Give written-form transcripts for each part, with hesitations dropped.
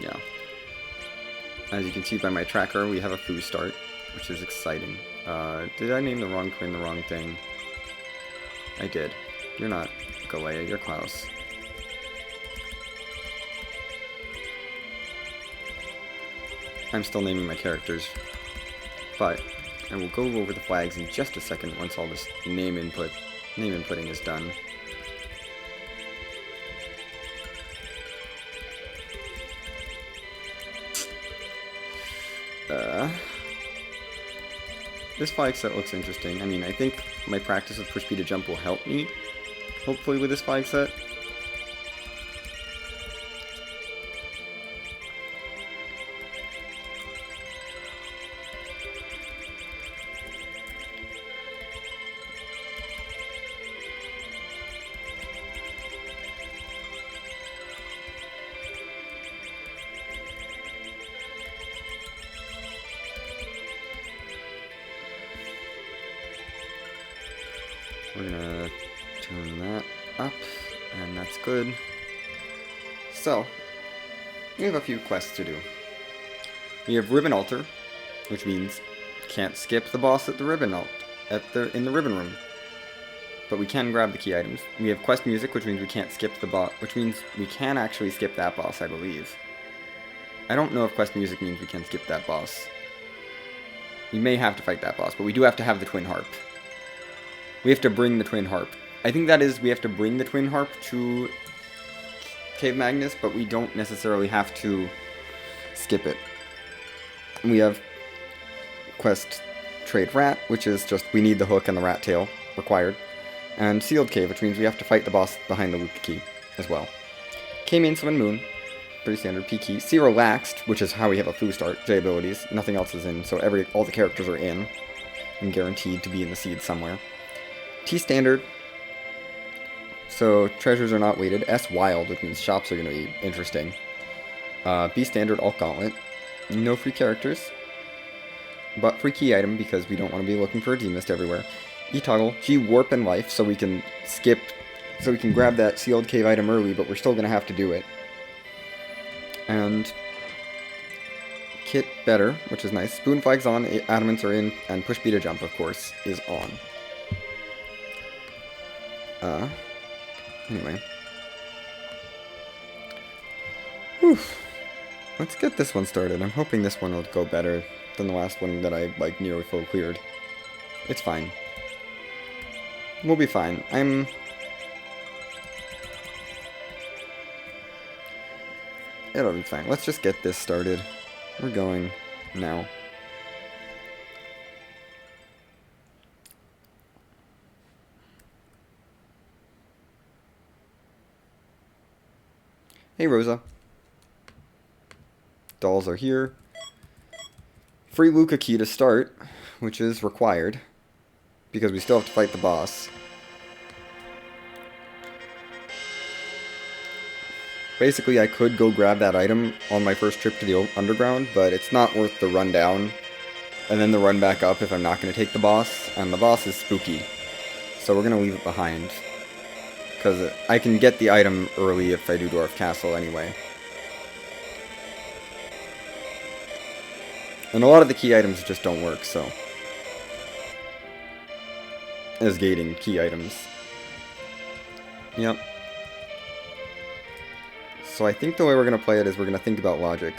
Yeah. As you can see by my tracker, we have a foo start, which is exciting. Did I name the wrong twin the wrong thing? I did. You're not Galea, you're Klaus. I'm still naming my characters, but I will go over the flags in just a second once all this name inputting is done. This flag set looks interesting. I mean, I think my practice with push B to jump will help me, hopefully, with this flag set. We're gonna turn that up, and that's good. So, we have a few quests to do. We have Ribbon Altar, which means can't skip the boss at the ribbon in the ribbon room, but we can grab the key items. We have Quest Music, which means we can't skip the boss, which means we can actually skip that boss, I believe. I don't know if Quest Music means we can skip that boss. We may have to fight that boss, but we do have to have the Twin Harp. We have to bring the Twin Harp. I think that is, we have to bring the Twin Harp to Cave Magnus, but we don't necessarily have to skip it. We have Quest Trade Rat, which is just, we need the hook and the rat tail required. And Sealed Cave, which means we have to fight the boss behind the loop key as well. K-Main Summon Moon, pretty standard P key. C Relaxed, which is how we have a foo start, J abilities. Nothing else is in, so all the characters are in and guaranteed to be in the seed somewhere. T Standard, so treasures are not weighted. S Wild, which means shops are going to be interesting. B Standard, Alt Gauntlet. No free characters, but free key item because we don't want to be looking for a D-Mist everywhere. E Toggle, G Warp and Life, so we can grab that Sealed Cave item early, but we're still going to have to do it. And Kit Better, which is nice. Spoon Flag's on, Adamants are in, and Push B to Jump, of course, is on. Anyway. Whew. Let's get this one started. I'm hoping this one will go better than the last one that I, nearly full cleared. It's fine. We'll be fine. It'll be fine. Let's just get this started. We're going now. Hey, Rosa. Dolls are here. Free Luca key to start, which is required, because we still have to fight the boss. Basically, I could go grab that item on my first trip to the underground, but it's not worth the run down, and then the run back up if I'm not going to take the boss, and the boss is spooky. So we're going to leave it behind. Because I can get the item early if I do Dwarf Castle anyway. And a lot of the key items just don't work, so. As gating key items. Yep. So I think the way we're going to play it is we're going to think about logic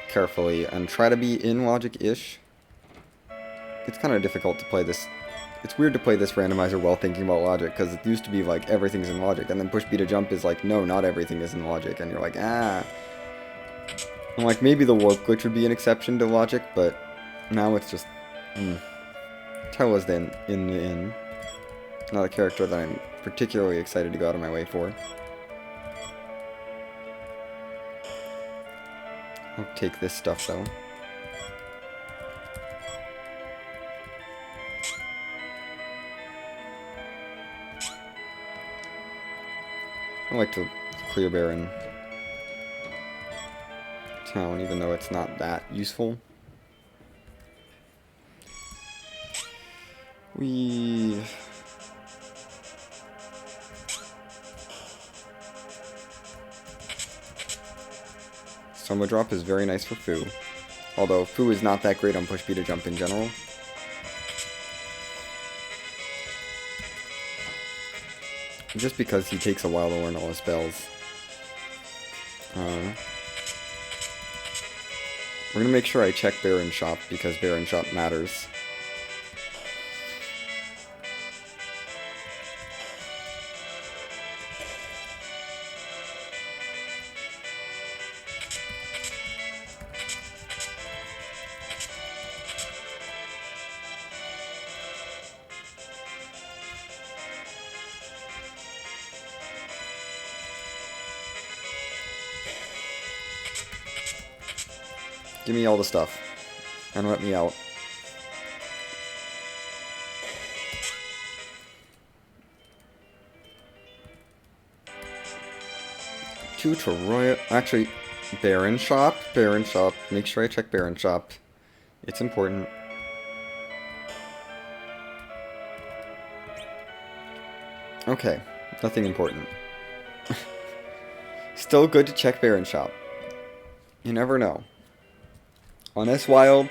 carefully and try to be in logic-ish. It's kind of difficult to play this. It's weird to play this randomizer while thinking about logic, because it used to be like everything's in logic, and then push B to jump is like, no, not everything is in logic, and you're like, ah. I'm like, maybe the warp glitch would be an exception to logic, but now it's just, Tella's in. Not a character that I'm particularly excited to go out of my way for. I'll take this stuff, though. I like to clear Baron town, even though it's not that useful. We... Soma Drop is very nice for Fu. Although Fu is not that great on push B to jump in general. Just because he takes a while to learn all his spells. We're gonna make sure I check Baron Shop, because Baron Shop matters. Give me all the stuff, and let me out. To Royal. Actually, Baron Shop. Baron Shop. Make sure I check Baron Shop. It's important. Okay, nothing important. Still good to check Baron Shop. You never know. On S Wild,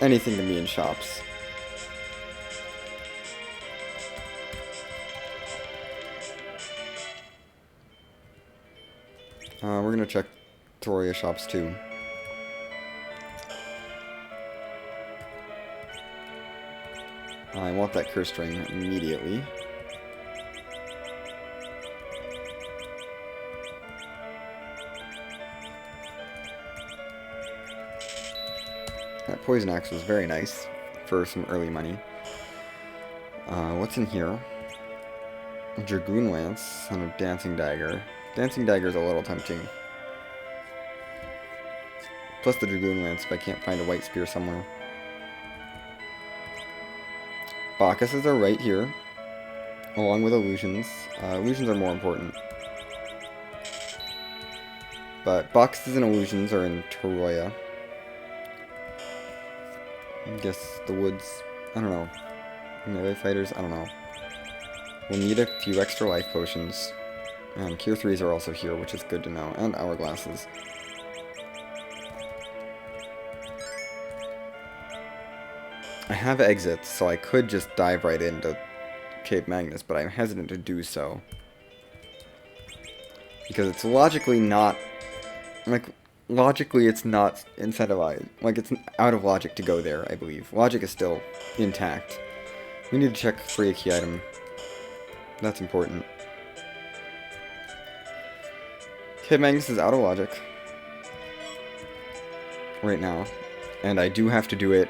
anything can be in shops. We're gonna check Toria shops too. I want that curse string immediately. That Poison Axe was very nice for some early money. What's in here? A Dragoon Lance and a Dancing Dagger. Dancing Dagger is a little tempting. Plus the Dragoon Lance if I can't find a White Spear somewhere. Bacchuses are right here, along with Illusions. Illusions are more important. But Bacchuses and Illusions are in Toroya. I guess the woods, I don't know. Melee fighters, I don't know. We'll need a few extra life potions. And Cure 3s are also here, which is good to know. And hourglasses. I have exits, so I could just dive right into Cave Magnus, but I'm hesitant to do so. Because it's logically not... Like, logically it's not incentivized. Like, it's out of logic to go there, I believe. Logic is still intact. We need to check free a key item. That's important. Cave Magnus is out of logic. Right now. And I do have to do it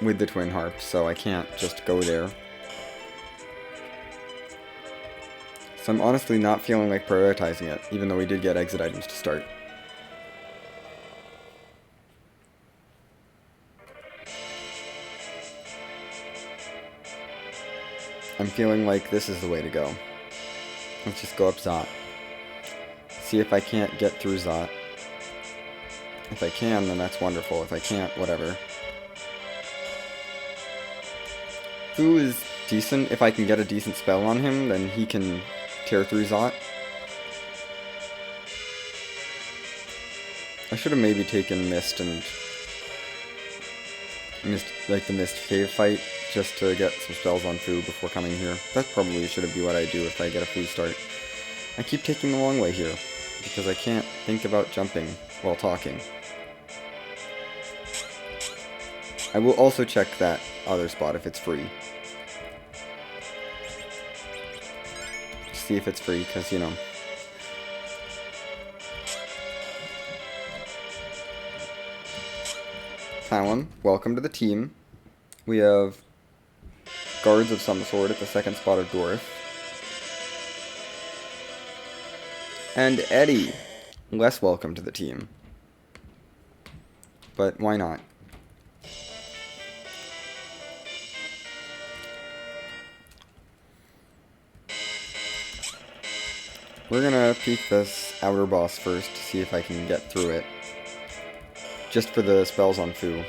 with the Twin Harp, so I can't just go there. So I'm honestly not feeling like prioritizing it, even though we did get exit items to start. I'm feeling like this is the way to go. Let's just go up Zot. See if I can't get through Zot. If I can, then that's wonderful. If I can't, whatever. Fu is decent. If I can get a decent spell on him, then he can tear through Zot. I should have maybe taken Mist and... like the Mist Cave fight, just to get some spells on Fu before coming here. That probably should be what I do if I get a Fu start. I keep taking the long way here, because I can't think about jumping while talking. I will also check that other spot if it's free. See if it's free, because, you know. Talon, welcome to the team. We have guards of some sort at the second spot of Dwarf. And Eddie, less welcome to the team. But why not? We're gonna peek this outer boss first to see if I can get through it. Just for the spells on Fu.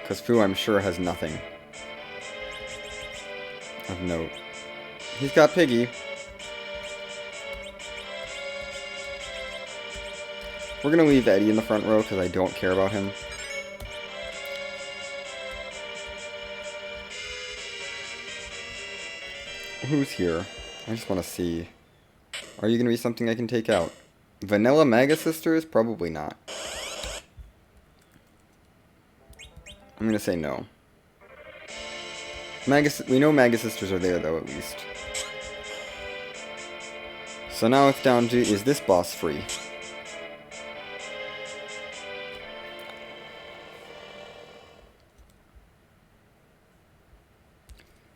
Because Fu, I'm sure, has nothing of note. He's got Piggy. We're gonna leave Eddie in the front row because I don't care about him. Who's here? I just want to see. Are you gonna be something I can take out? Vanilla Mega Sisters? Probably not. I'm gonna say no. We know Mega Sisters are there though, at least. So now it's down to, is this boss free?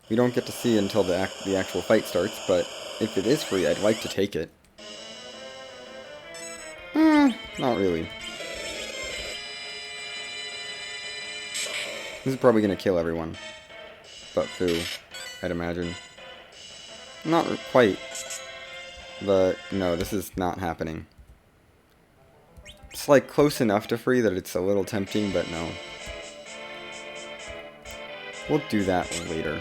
We don't get to see until the actual fight starts, but if it is free, I'd like to take it. Not really. This is probably gonna kill everyone. But Fu, I'd imagine. Not quite. But no, this is not happening. It's like close enough to free that it's a little tempting, but no. We'll do that later.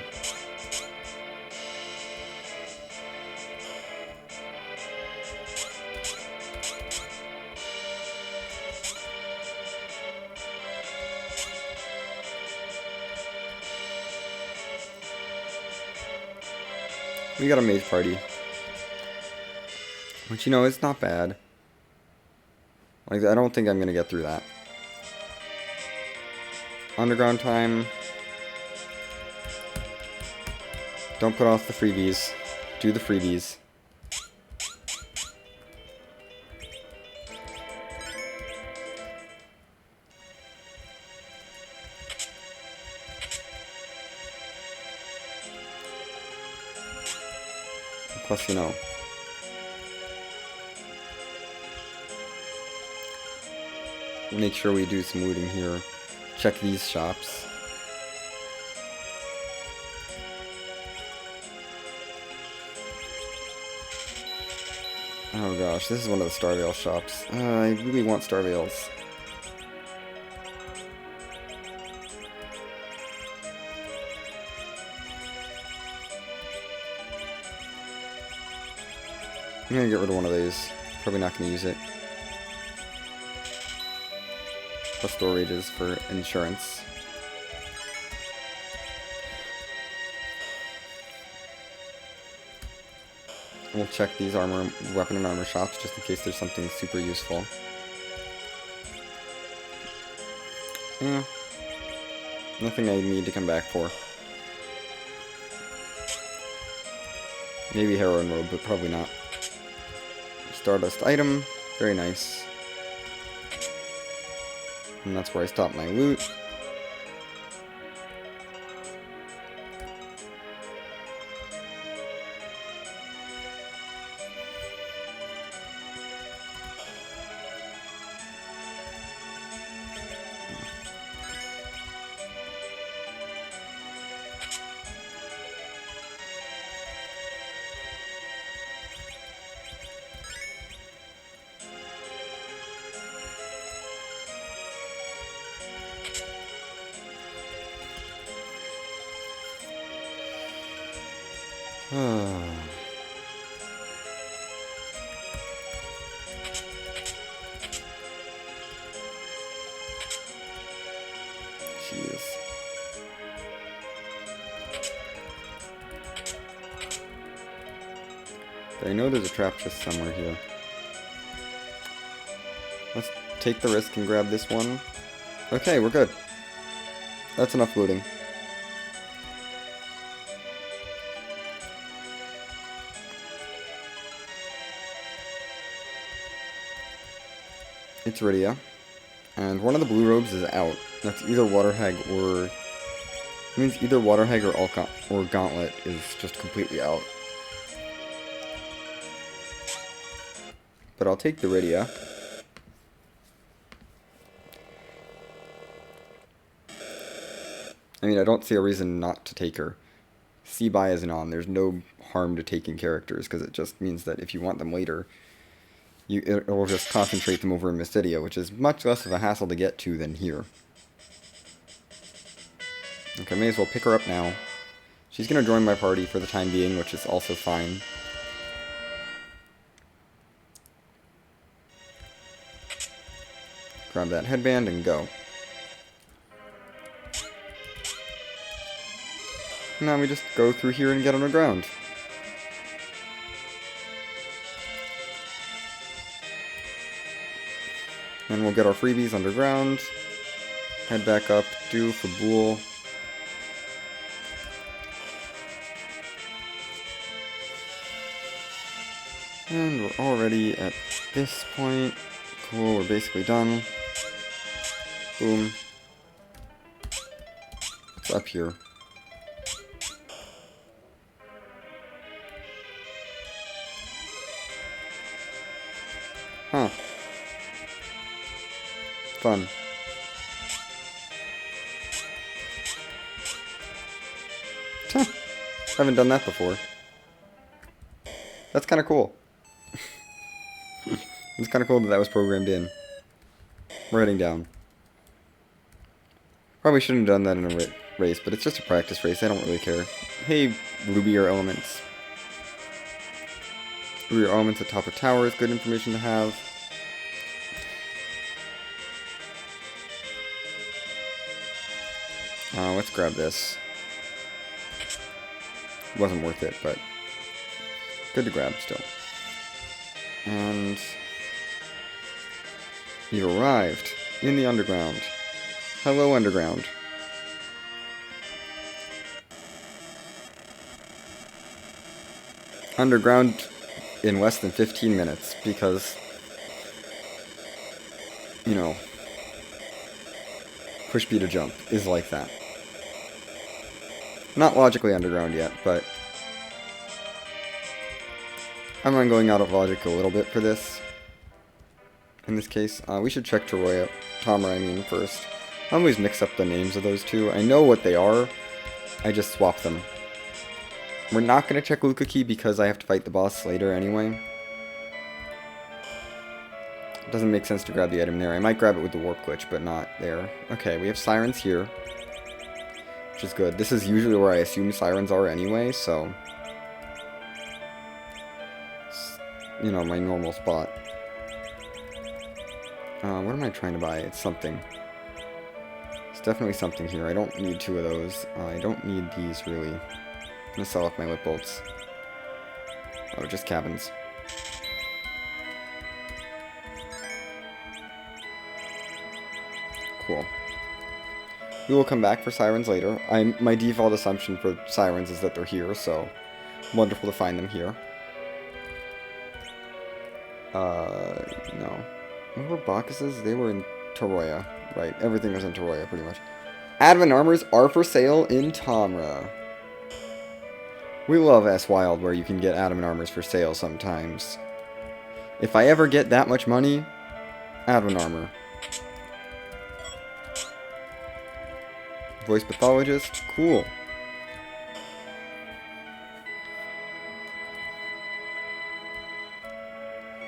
We got a mage party. Which, you know, it's not bad. Like, I don't think I'm gonna get through that. Underground time. Don't put off the freebies. Do the freebies. Plus, you know. Make sure we do some looting here. Check these shops. Oh gosh, this is one of the Starveil shops. I really want Starveils. I'm gonna get rid of one of these. Probably not gonna use it. Plus storages for insurance. We'll check these weapon and armor shops just in case there's something super useful. Yeah. Nothing I need to come back for. Maybe Heroin Road, but probably not. Stardust item. Very nice. And that's where I stop my loot. Jeez. But I know there's a trap chest somewhere here. Let's take the risk and grab this one. Okay, we're good. That's enough looting. It's Rydia. And one of the blue robes is out. That's either Water Hag or... It means either Water Hag or Gauntlet is just completely out. But I'll take the Rydia. I mean, I don't see a reason not to take her. C-Buy isn't on. There's no harm to taking characters, because it just means that if you want them later, it will just concentrate them over in Mysidia, which is much less of a hassle to get to than here. Okay, may as well pick her up now. She's going to join my party for the time being, which is also fine. Grab that headband and go. Now we just go through here and get underground. And we'll get our freebies underground. Head back up, do for Bool. And we're already at this point. Cool, we're basically done. Boom. What's up here? Huh. Fun. Huh. I haven't done that before. That's kind of cool. It's kind of cool that that was programmed in. We're heading down. Probably shouldn't have done that in a race, but it's just a practice race. I don't really care. Hey, Ruby or Elements. Ruby or Elements at top of tower is good information to have. Let's grab this. It wasn't worth it, but good to grab still. And you've arrived in the underground. Hello, underground. Underground in less than 15 minutes because, you know, push B to jump is like that. Not logically underground yet, but I'm going out of logic a little bit for this. In this case, we should check Tamra, first. I always mix up the names of those two. I know what they are, I just swap them. We're not going to check Luca Key because I have to fight the boss later anyway. It doesn't make sense to grab the item there. I might grab it with the warp glitch, but not there. Okay, we have sirens here, which is good. This is usually where I assume sirens are anyway, so, you know, my normal spot. What am I trying to buy? It's something. It's definitely something here. I don't need two of those. I don't need these, really. I'm gonna sell off my lip bolts. Oh, just cabins. Cool. We will come back for sirens later. My default assumption for sirens is that they're here, so wonderful to find them here. No. Where were Bacchus's? They were in Toroya. Right, everything was in Toroya, pretty much. Adamant armors are for sale in Tamra. We love S-Wild, where you can get adamant armors for sale sometimes. If I ever get that much money, adamant armor. Voice pathologist, cool.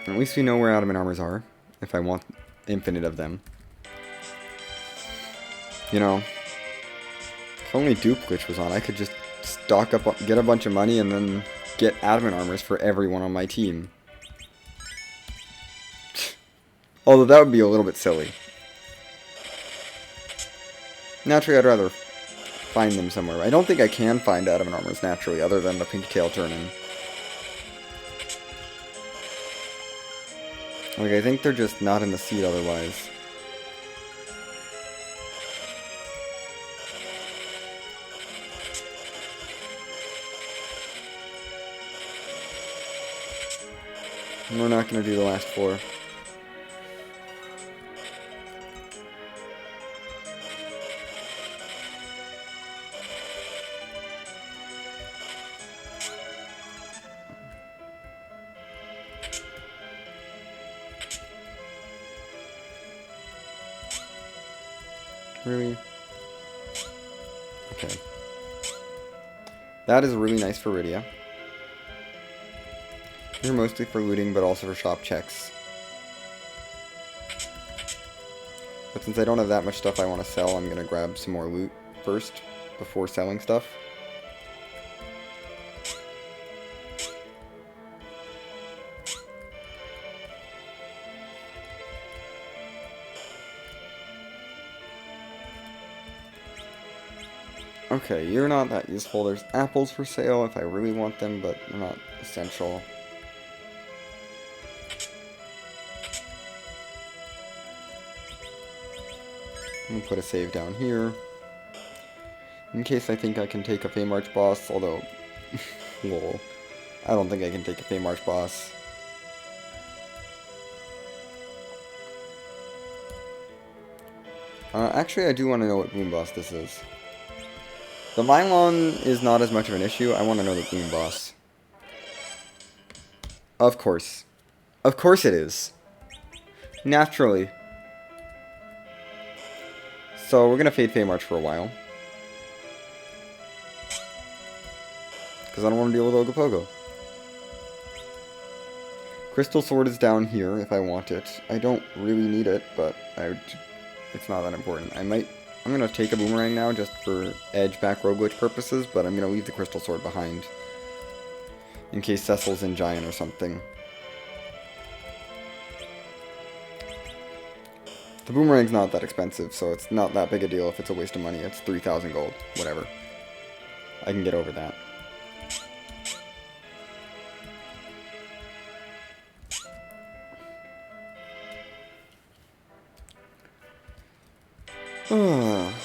At least we know where adamant armors are, if I want infinite of them. You know, if only dupe glitch was on, I could just stock up, get a bunch of money, and then get adamant armors for everyone on my team. Although that would be a little bit silly. Naturally, I'd rather find them somewhere. I don't think I can find adamant armors naturally, other than the pink tail turn-in. Like, I think they're just not in the seed otherwise. And we're not going to do the last four. Really? Okay. That is really nice for Rydia. These are mostly for looting, but also for shop checks. But since I don't have that much stuff I want to sell, I'm going to grab some more loot first, before selling stuff. Okay, you're not that useful. There's apples for sale if I really want them, but they're not essential. I'm gonna put a save down here. In case I think I can take a Feymarch boss, although... lol. I don't think I can take a Feymarch boss. Actually, I do want to know what Boom Boss this is. The Mylon is not as much of an issue. I want to know the Boom Boss. Of course. Of course it is. Naturally. So, we're going to fade Feymarch for a while. Because I don't want to deal with Ogopogo. Crystal Sword is down here if I want it. I don't really need it, but it's not that important. I'm going to take a Boomerang now just for edge back rogue glitch purposes, but I'm going to leave the Crystal Sword behind. In case Cecil's in Giant or something. The Boomerang's not that expensive, so it's not that big a deal if it's a waste of money. It's 3,000 gold. Whatever. I can get over that.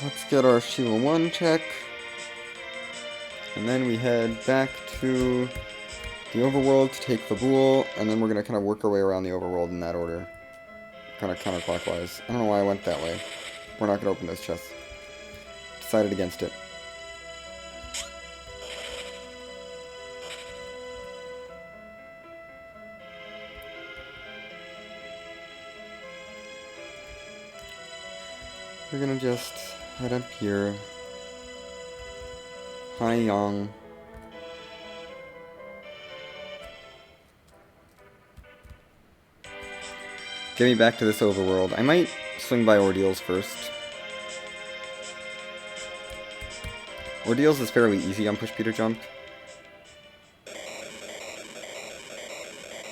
Let's get our Shiva 1 check. And then we head back to the overworld to take the Bull, and then we're going to kind of work our way around the overworld in that order. Kind of counterclockwise. I don't know why I went that way. We're not going to open those chests. Decided against it. We're going to just head up here. Hi, Yang. Get me back to this overworld. I might swing by Ordeals first. Ordeals is fairly easy on Push Peter Jump.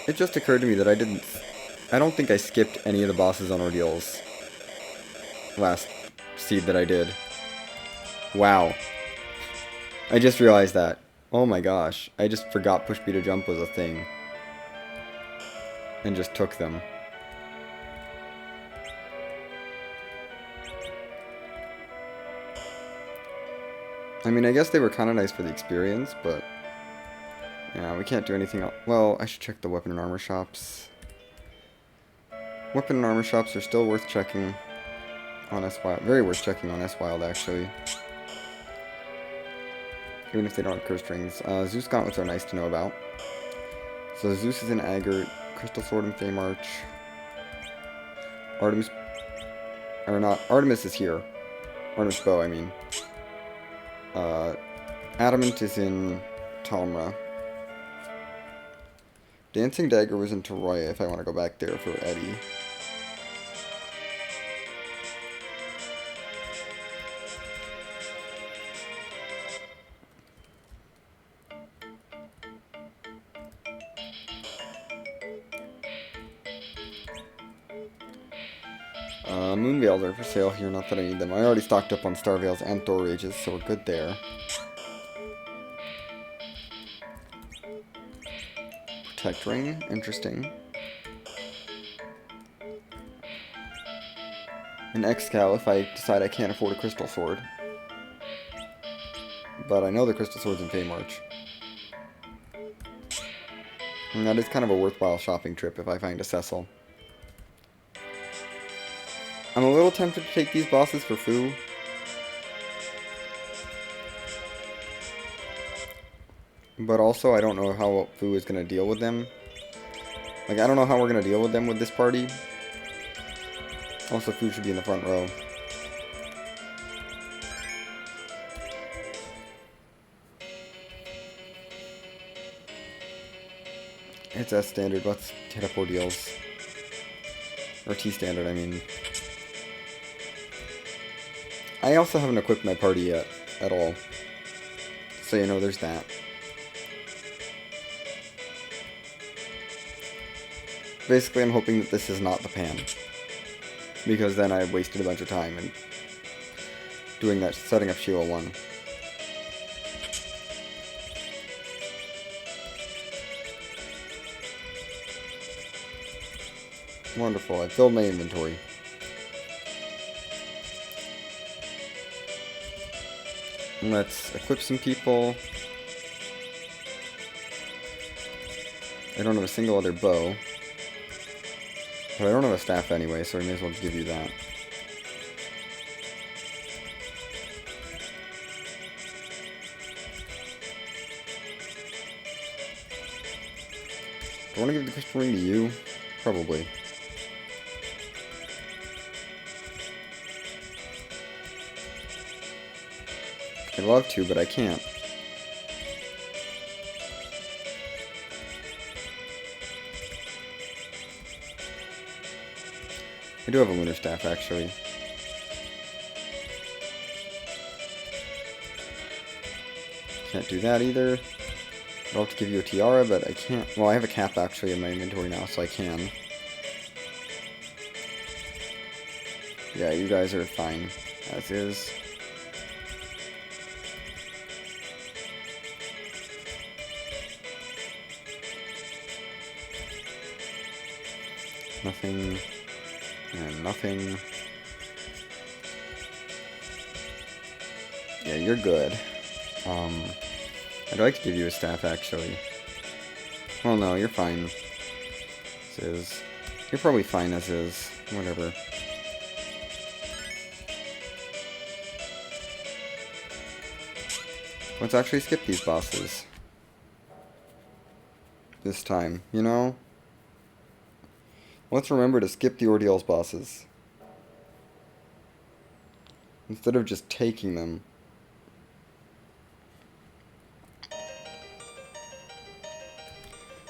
It just occurred to me that I don't think I skipped any of the bosses on Ordeals. Last seed that I did. Wow. I just realized that. Oh my gosh. I just forgot Push Peter Jump was a thing. And just took them. I mean, I guess they were kind of nice for the experience, but... yeah, we can't do anything else. Well, I should check the weapon and armor shops. Weapon and armor shops are still worth checking on S-Wild. Very worth checking on S-Wild, actually. Even if they don't have curse strings. Zeus gauntlets are nice to know about. So Zeus is in Agert, Crystal Sword in Feymarch. Artemis... or not, Artemis is here. Artemis Bow, I mean. Adamant is in Talmra. Dancing Dagger was in Toroya if I want to go back there for Eddie. Moonveils are for sale here, not that I need them. I already stocked up on Starveils and Thor Rages, so we're good there. Protect Ring, interesting. An Excal if I decide I can't afford a Crystal Sword. But I know the Crystal Sword's in Feymarch. And that is kind of a worthwhile shopping trip if I find a Cecil. I'm a little tempted to take these bosses for Fu. But also, I don't know how Fu is going to deal with them. Like, I don't know how we're going to deal with them with this party. Also, Fu should be in the front row. It's S standard, let's hit up Ordeals. Or T standard, I mean. I also haven't equipped my party yet, at all. So you know, there's that. Basically, I'm hoping that this is not the pan. Because then I've wasted a bunch of time in doing that, setting up Shield 1. Wonderful, I filled my inventory. Let's equip some people. I don't have a single other bow. But I don't have a staff anyway, so I may as well give you that. Do I want to give the crystal ring to you? Probably. I'd love to, but I can't. I do have a lunar staff, actually. Can't do that either. I'd love to give you a tiara, but I can't. Well, I have a cap, actually, in my inventory now, so I can. Yeah, you guys are fine, as is. Nothing. And nothing. Yeah, you're good. I'd like to give you a staff, actually. Well, no, you're fine. As is. You're probably fine as is. Whatever. Let's actually skip these bosses. This time, you know? Let's remember to skip the Ordeals bosses. Instead of just taking them.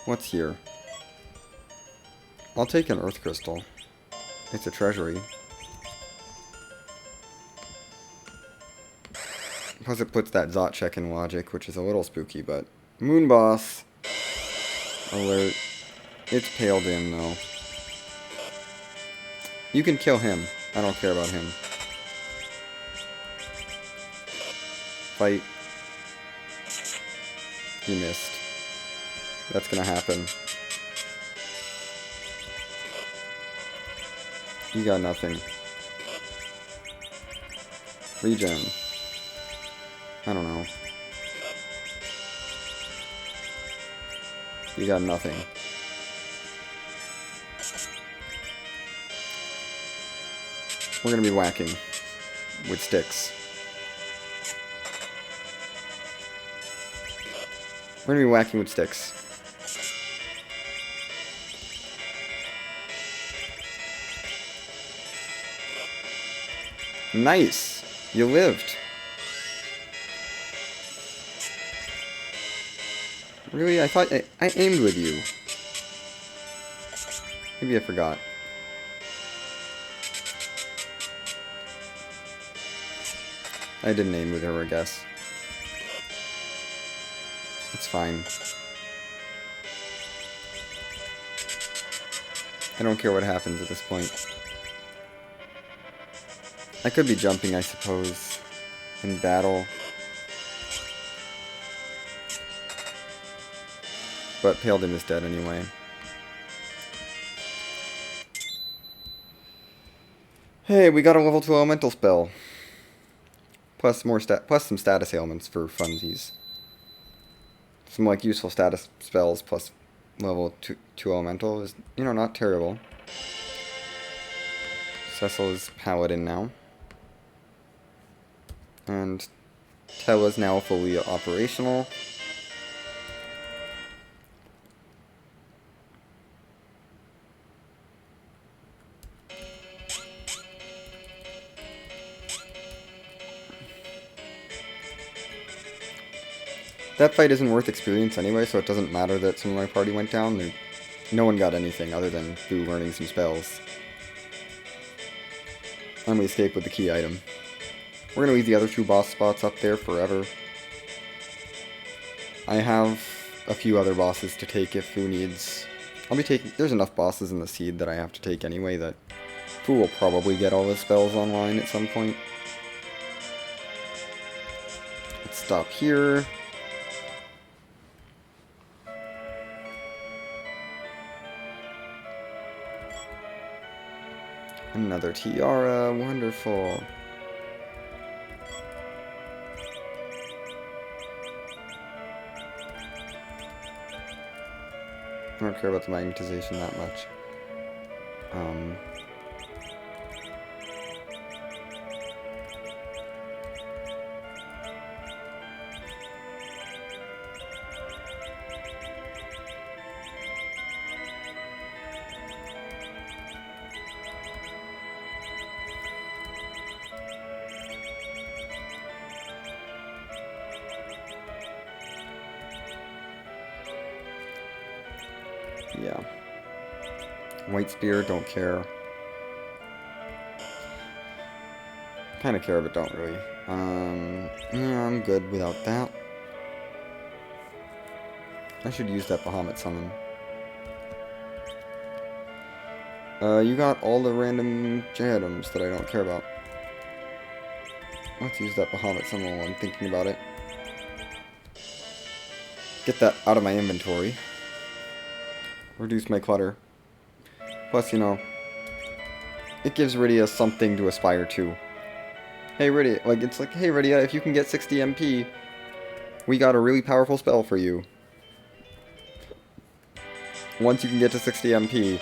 What's here? I'll take an earth crystal. It's a treasury. Plus it puts that Zot check in logic, which is a little spooky, but... Moon boss! Alert. It's paled in, though. You can kill him. I don't care about him. Fight. He missed. That's gonna happen. You got nothing. Regen. I don't know. You got nothing. We're gonna be whacking with sticks. We're gonna be whacking with sticks. Nice! You lived. Really? I thought I aimed with you. Maybe I forgot. I didn't aim with her, I guess. It's fine. I don't care what happens at this point. I could be jumping, I suppose, in battle. But Paladin is dead anyway. Hey, we got a level 2 elemental spell. Plus some status ailments for funsies. Some like useful status spells plus level 2 elemental is, you know, not terrible. Cecil is Paladin now. And Tell is now fully operational. That fight isn't worth experience anyway, so it doesn't matter that some of my party went down. No one got anything other than Boo learning some spells. And we escape with the key item. We're gonna leave the other 2 boss spots up there forever. I have a few other bosses to take if Foo needs... I'll be taking... There's enough bosses in the seed that I have to take anyway that Foo will probably get all his spells online at some point. Let's stop here. Another tiara, wonderful. I don't care about the magnetization that much. Yeah. White spear, don't care. Kind of care, but don't really. Yeah, I'm good without that. I should use that Bahamut summon. You got all the random items that I don't care about. Let's use that Bahamut summon while I'm thinking about it. Get that out of my inventory. Reduce my clutter. Plus, you know, it gives Rydia something to aspire to. Hey Rydia, like, it's like, hey Rydia, if you can get 60 MP, we got a really powerful spell for you. Once you can get to 60 MP,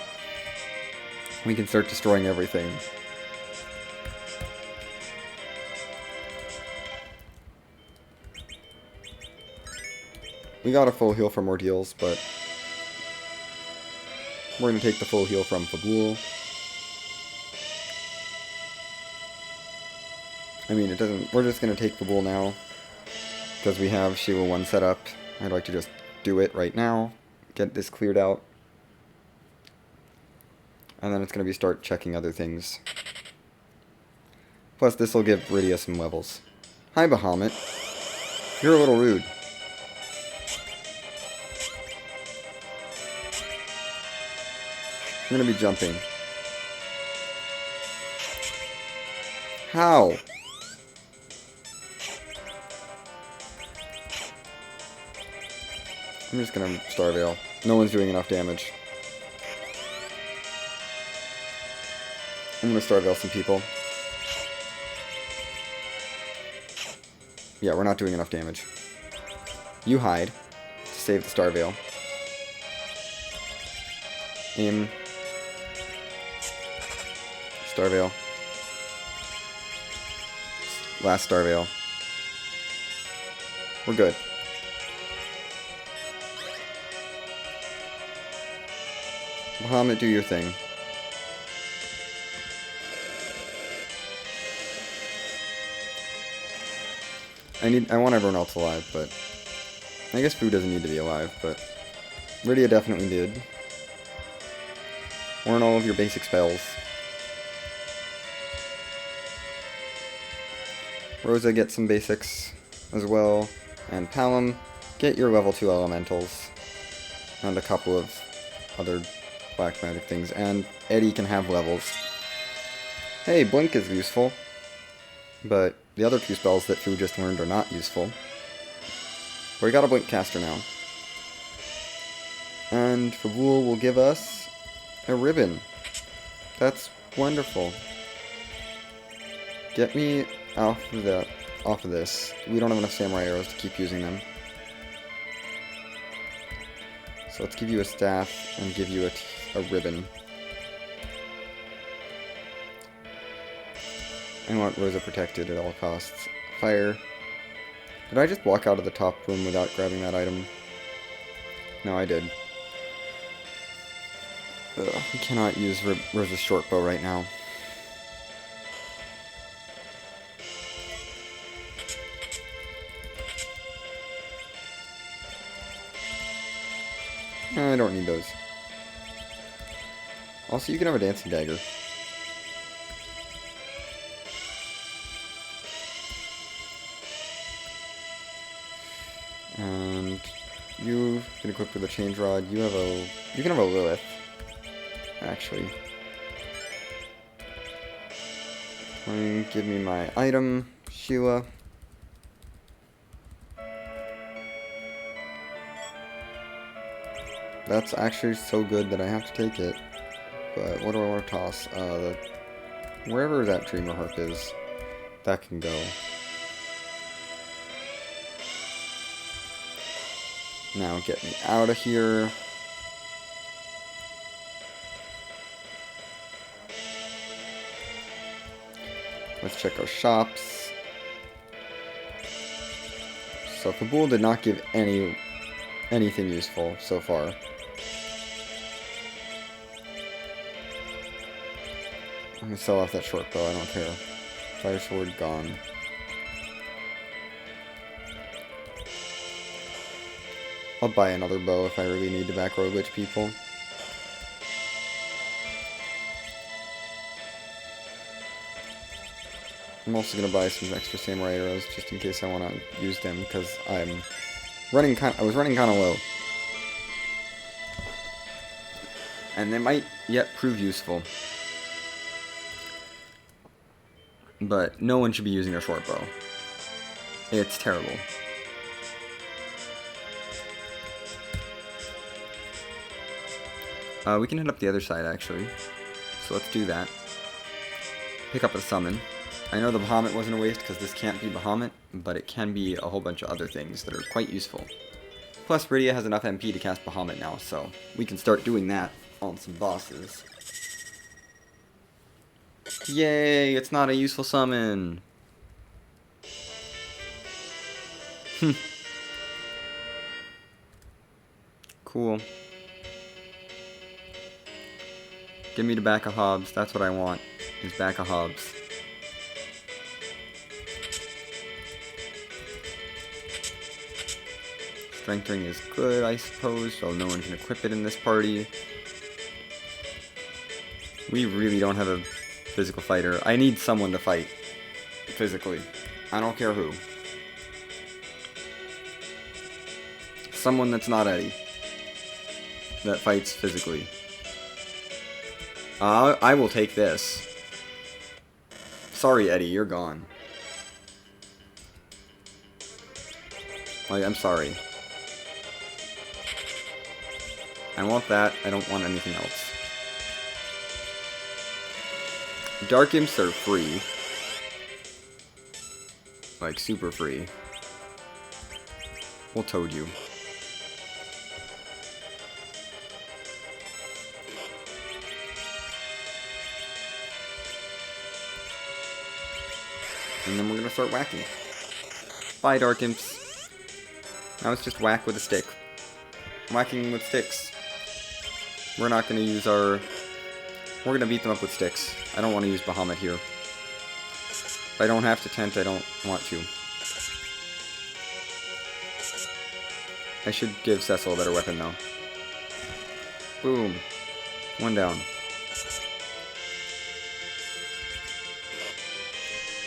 we can start destroying everything. We got a full heal from Ordeals, but we're going to take the full heal from Fabul. I mean, it doesn't... We're just going to take Fabul now, because we have Shiva 1 set up. I'd like to just do it right now, get this cleared out. And then it's going to be start checking other things. Plus, this will give Rydia some levels. Hi, Bahamut. You're a little rude. I'm going to be jumping. How? I'm just going to Starveil. No one's doing enough damage. I'm going to Starveil some people. Yeah, we're not doing enough damage. You hide to save the Starveil. Aim. Starveil. Last Starveil. We're good. Bahamut, do your thing. I want everyone else alive, but I guess Fu doesn't need to be alive, but Rydia definitely did. Learn all of your basic spells. Rosa gets some basics as well, and Palom, get your level 2 elementals, and a couple of other black magic things, and Eddie can have levels. Hey, Blink is useful, but the other two spells that Fu just learned are not useful. But we got a Blink caster now. And Fabul will give us a ribbon. That's wonderful. Get me off of this. We don't have enough samurai arrows to keep using them. So let's give you a staff and give you a ribbon. I want Rosa protected at all costs. Fire. Did I just walk out of the top room without grabbing that item? No, I did. Ugh, we cannot use Rosa's short bow right now. I don't need those. Also, you can have a dancing dagger. And you can equip with a change rod. You can have a Lilith, actually. Give me my item, Sheila. That's actually so good that I have to take it. But what do I want to toss? The Wherever that Dreamer Harp is, that can go. Now get me out of here. Let's check our shops. So Fabul did not give anything useful so far. I'm gonna sell off that short bow, I don't care. Fire sword gone. I'll buy another bow if I really need to back roguelite people. I'm also gonna buy some extra samurai arrows just in case I want to use them because I was running kind of low, and they might yet prove useful. But no one should be using a short bow. It's terrible. We can hit up the other side actually, so let's do that. Pick up a summon. I know the Bahamut wasn't a waste because this can't be Bahamut, but it can be a whole bunch of other things that are quite useful. Plus, Rydia has enough MP to cast Bahamut now, so we can start doing that on some bosses. Yay, it's not a useful summon! Cool. Give me the back of Hobbs, that's what I want, is back of Hobbs. Strength ring is good, I suppose, so no one can equip it in this party. We really don't have a physical fighter. I need someone to fight physically. I don't care who. Someone that's not Eddie. That fights physically. I will take this. Sorry, Eddie, you're gone. I'm sorry. I want that. I don't want anything else. Dark Imps are free. Like, super free. We'll toad you. And then we're gonna start whacking. Bye, Dark Imps. Now it's just whack with a stick. Whacking with sticks. We're not gonna use our... We're gonna beat them up with sticks. I don't want to use Bahamut here. If I don't have to tent, I don't want to. I should give Cecil a better weapon, though. Boom. One down.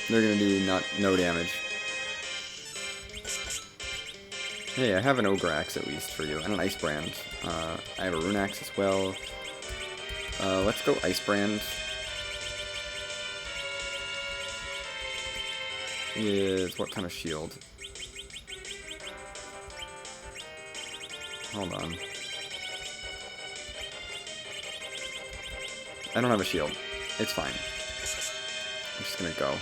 They're gonna do no damage. Hey, I have an Ogre Axe at least for you, and an Ice Brand. I have a Rune Axe as well. Let's go Ice Brand. Is what kind of shield? Hold on. I don't have a shield. It's fine. I'm just gonna go.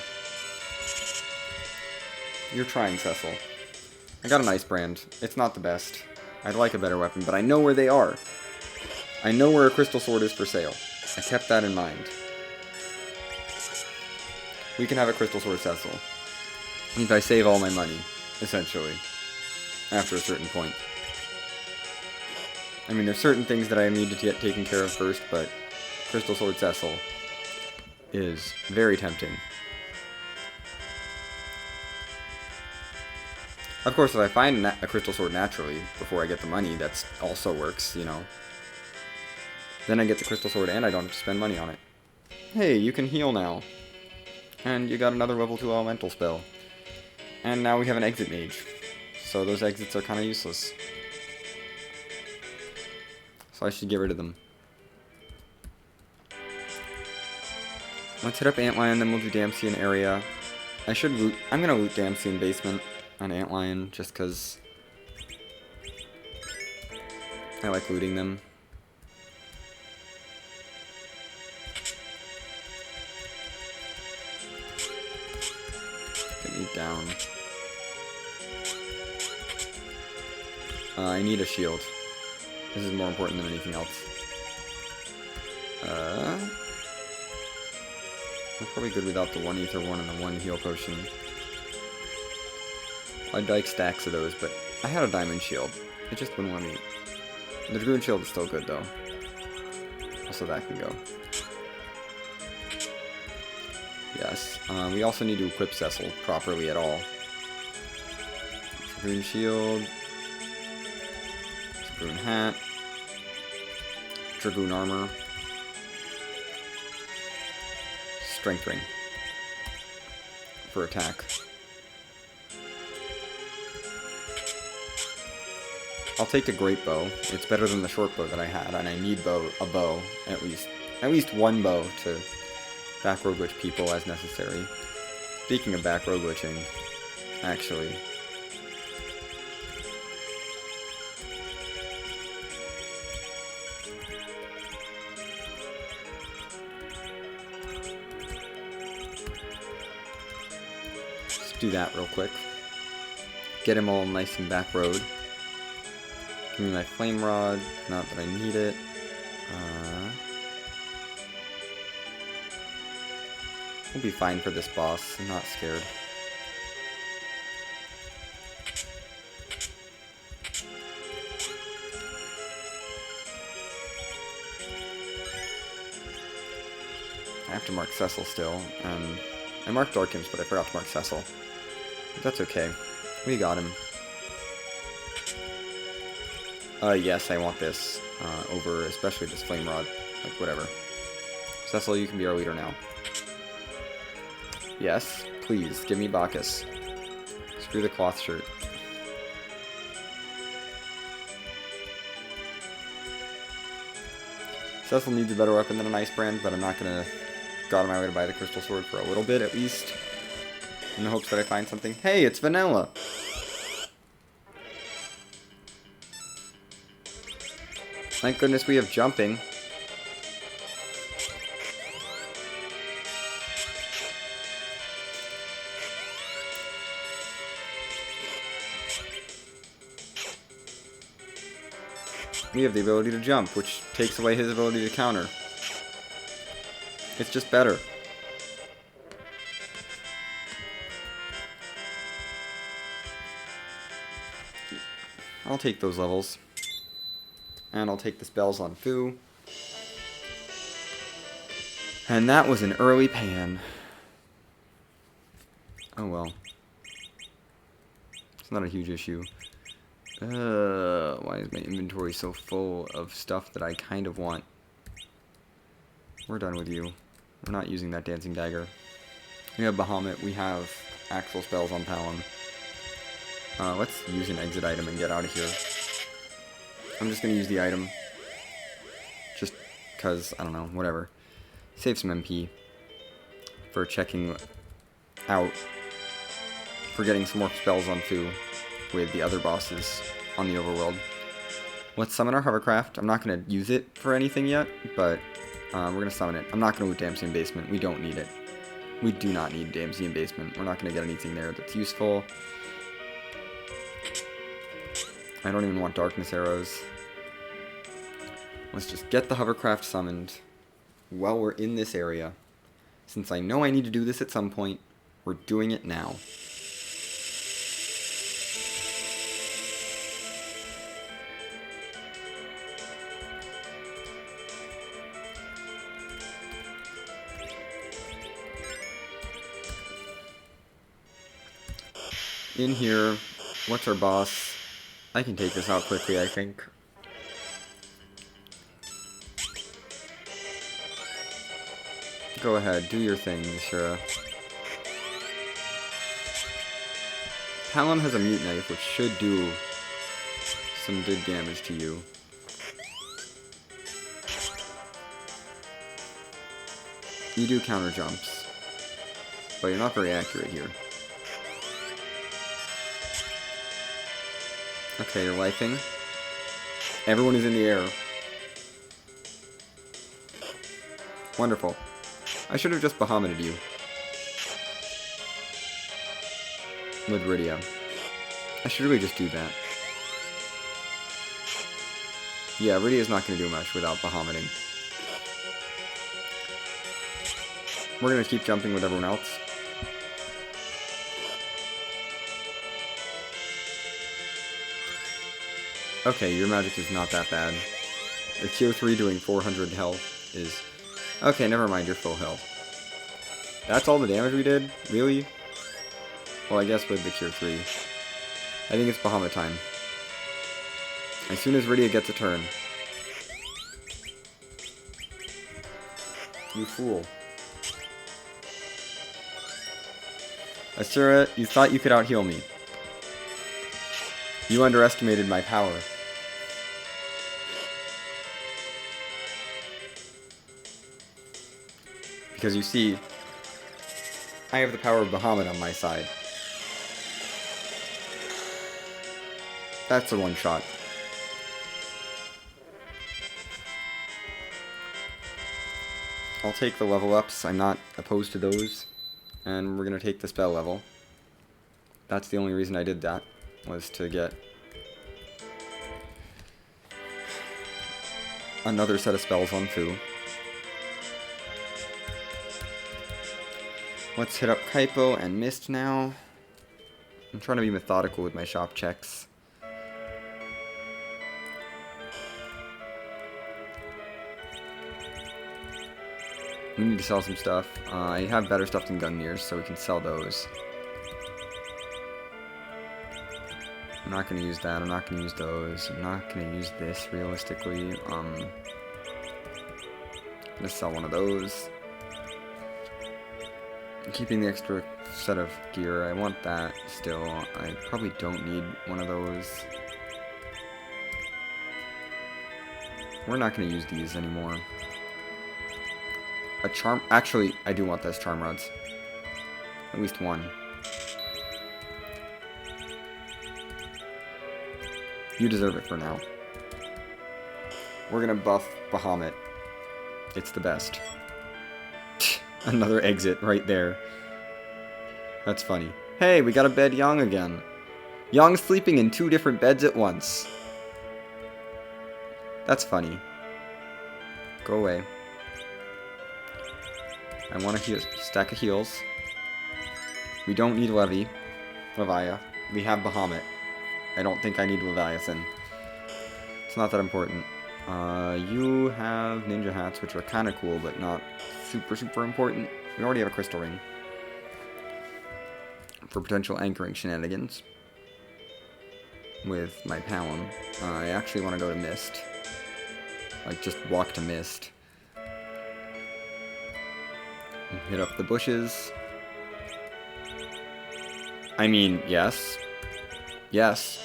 You're trying, Cecil. I got an Ice Brand. It's not the best. I'd like a better weapon, but I know where they are. I know where a Crystal Sword is for sale. I kept that in mind. We can have a Crystal Sword, Cecil. If I save all my money, essentially. After a certain point. I mean, there's certain things that I need to get taken care of first, but Crystal Sword Cecil is very tempting. Of course, if I find a Crystal Sword naturally, before I get the money, that also works, you know. Then I get the Crystal Sword and I don't have to spend money on it. Hey, you can heal now. And you got another level 2 elemental spell. And now we have an exit mage. So those exits are kind of useless. So I should get rid of them. Let's hit up Antlion, then we'll do Damsian area. I'm gonna loot Damsian basement on Antlion, just cause I like looting them. . down. I need a shield. This is more important than anything else. I'm probably good without the 1 ether 1 and the 1 heal potion. I'd like stacks of those, but I had a diamond shield. It just wouldn't let me. The Dragoon shield is still good though. Also that can go. Yes. We also need to equip Cecil properly at all. Dragoon shield. Dragoon hat. Dragoon armor. Strength ring. For attack. I'll take a great bow. It's better than the short bow that I had, and I need a bow, at least one bow to back row glitch people as necessary. Speaking of back row glitching, actually, let's do that real quick. Get him all nice and back road. Give me my flame rod, not that I need it. We'll be fine for this boss, I'm not scared. I have to mark Cecil still, and I marked Dark Imps, but I forgot to mark Cecil. But that's okay, we got him. Yes, I want this, over especially this flame rod, like whatever. Cecil, you can be our leader now. Yes, please, give me Bacchus. Screw the cloth shirt. Cecil needs a better weapon than an ice brand, but I'm not gonna go out of my way to buy the crystal sword for a little bit at least. In the hopes that I find something. Hey, it's vanilla! Thank goodness we have jumping. We have the ability to jump, which takes away his ability to counter. It's just better. I'll take those levels. And I'll take the spells on Fu. And that was an early pan. Oh well. It's not a huge issue. Why is my inventory so full of stuff that I kind of want? We're done with you. We're not using that dancing dagger. We have Bahamut. We have actual spells on Palom. Let's use an exit item and get out of here. I'm just going to use the item. Just because, I don't know, whatever. Save some MP. For checking out. For getting some more spells on Fu. With the other bosses on the overworld. Let's summon our hovercraft. I'm not going to use it for anything yet, but we're going to summon it. I'm not going to loot Damsian Basement. We don't need it. We do not need Damsian Basement. We're not going to get anything there that's useful. I don't even want Darkness Arrows. Let's just get the hovercraft summoned while we're in this area. Since I know I need to do this at some point, we're doing it now. In here, what's our boss? I can take this out quickly, I think. Go ahead, do your thing, Shura. Palom has a mute knife, which should do some good damage to you. You do counter jumps, but you're not very accurate here. Okay, you're lifing. Everyone is in the air. Wonderful. I should have just Bahamuted you. with Rydia. I should really just do that. Yeah, Rydia's not going to do much without Bahamutting. We're going to keep jumping with everyone else. Okay, your magic is not that bad. The Cure 3 doing 400 health is... Okay, never mind, you're full health. That's all the damage we did? Really? Well, I guess with the Cure 3. I think it's Bahamut time. As soon as Rydia gets a turn. You fool. Asura, you thought you could out-heal me. You underestimated my power. Because you see, I have the power of Bahamut on my side. That's a one-shot. I'll take the level ups, I'm not opposed to those. And we're going to take the spell level. That's the only reason I did that, was to get another set of spells on Fu. Let's hit up Kaipo and Mist now. I'm trying to be methodical with my shop checks. We need to sell some stuff. I have better stuff than Gungnir's, so we can sell those. I'm not going to use that. I'm not going to use those. I'm not going to use this, realistically. I'm going to sell one of those. I'm keeping the extra set of gear. I want that still. I probably don't need one of those. We're not going to use these anymore. A charm... Actually, I do want those charm rods. At least one. You deserve it for now. We're gonna buff Bahamut. It's the best. Another exit right there. That's funny. Hey, we got a bed Yang again. Yang's sleeping in 2 different beds at once. That's funny. Go away. I want a stack of heals. We don't need Leviah. We have Bahamut. I don't think I need Leviathan. It's not that important. You have ninja hats, which are kind of cool, but not super important. We already have a crystal ring. For potential anchoring shenanigans. With my Palom. I actually want to go to Mist. Like, just walk to Mist. Hit up the bushes. I mean, yes. Yes.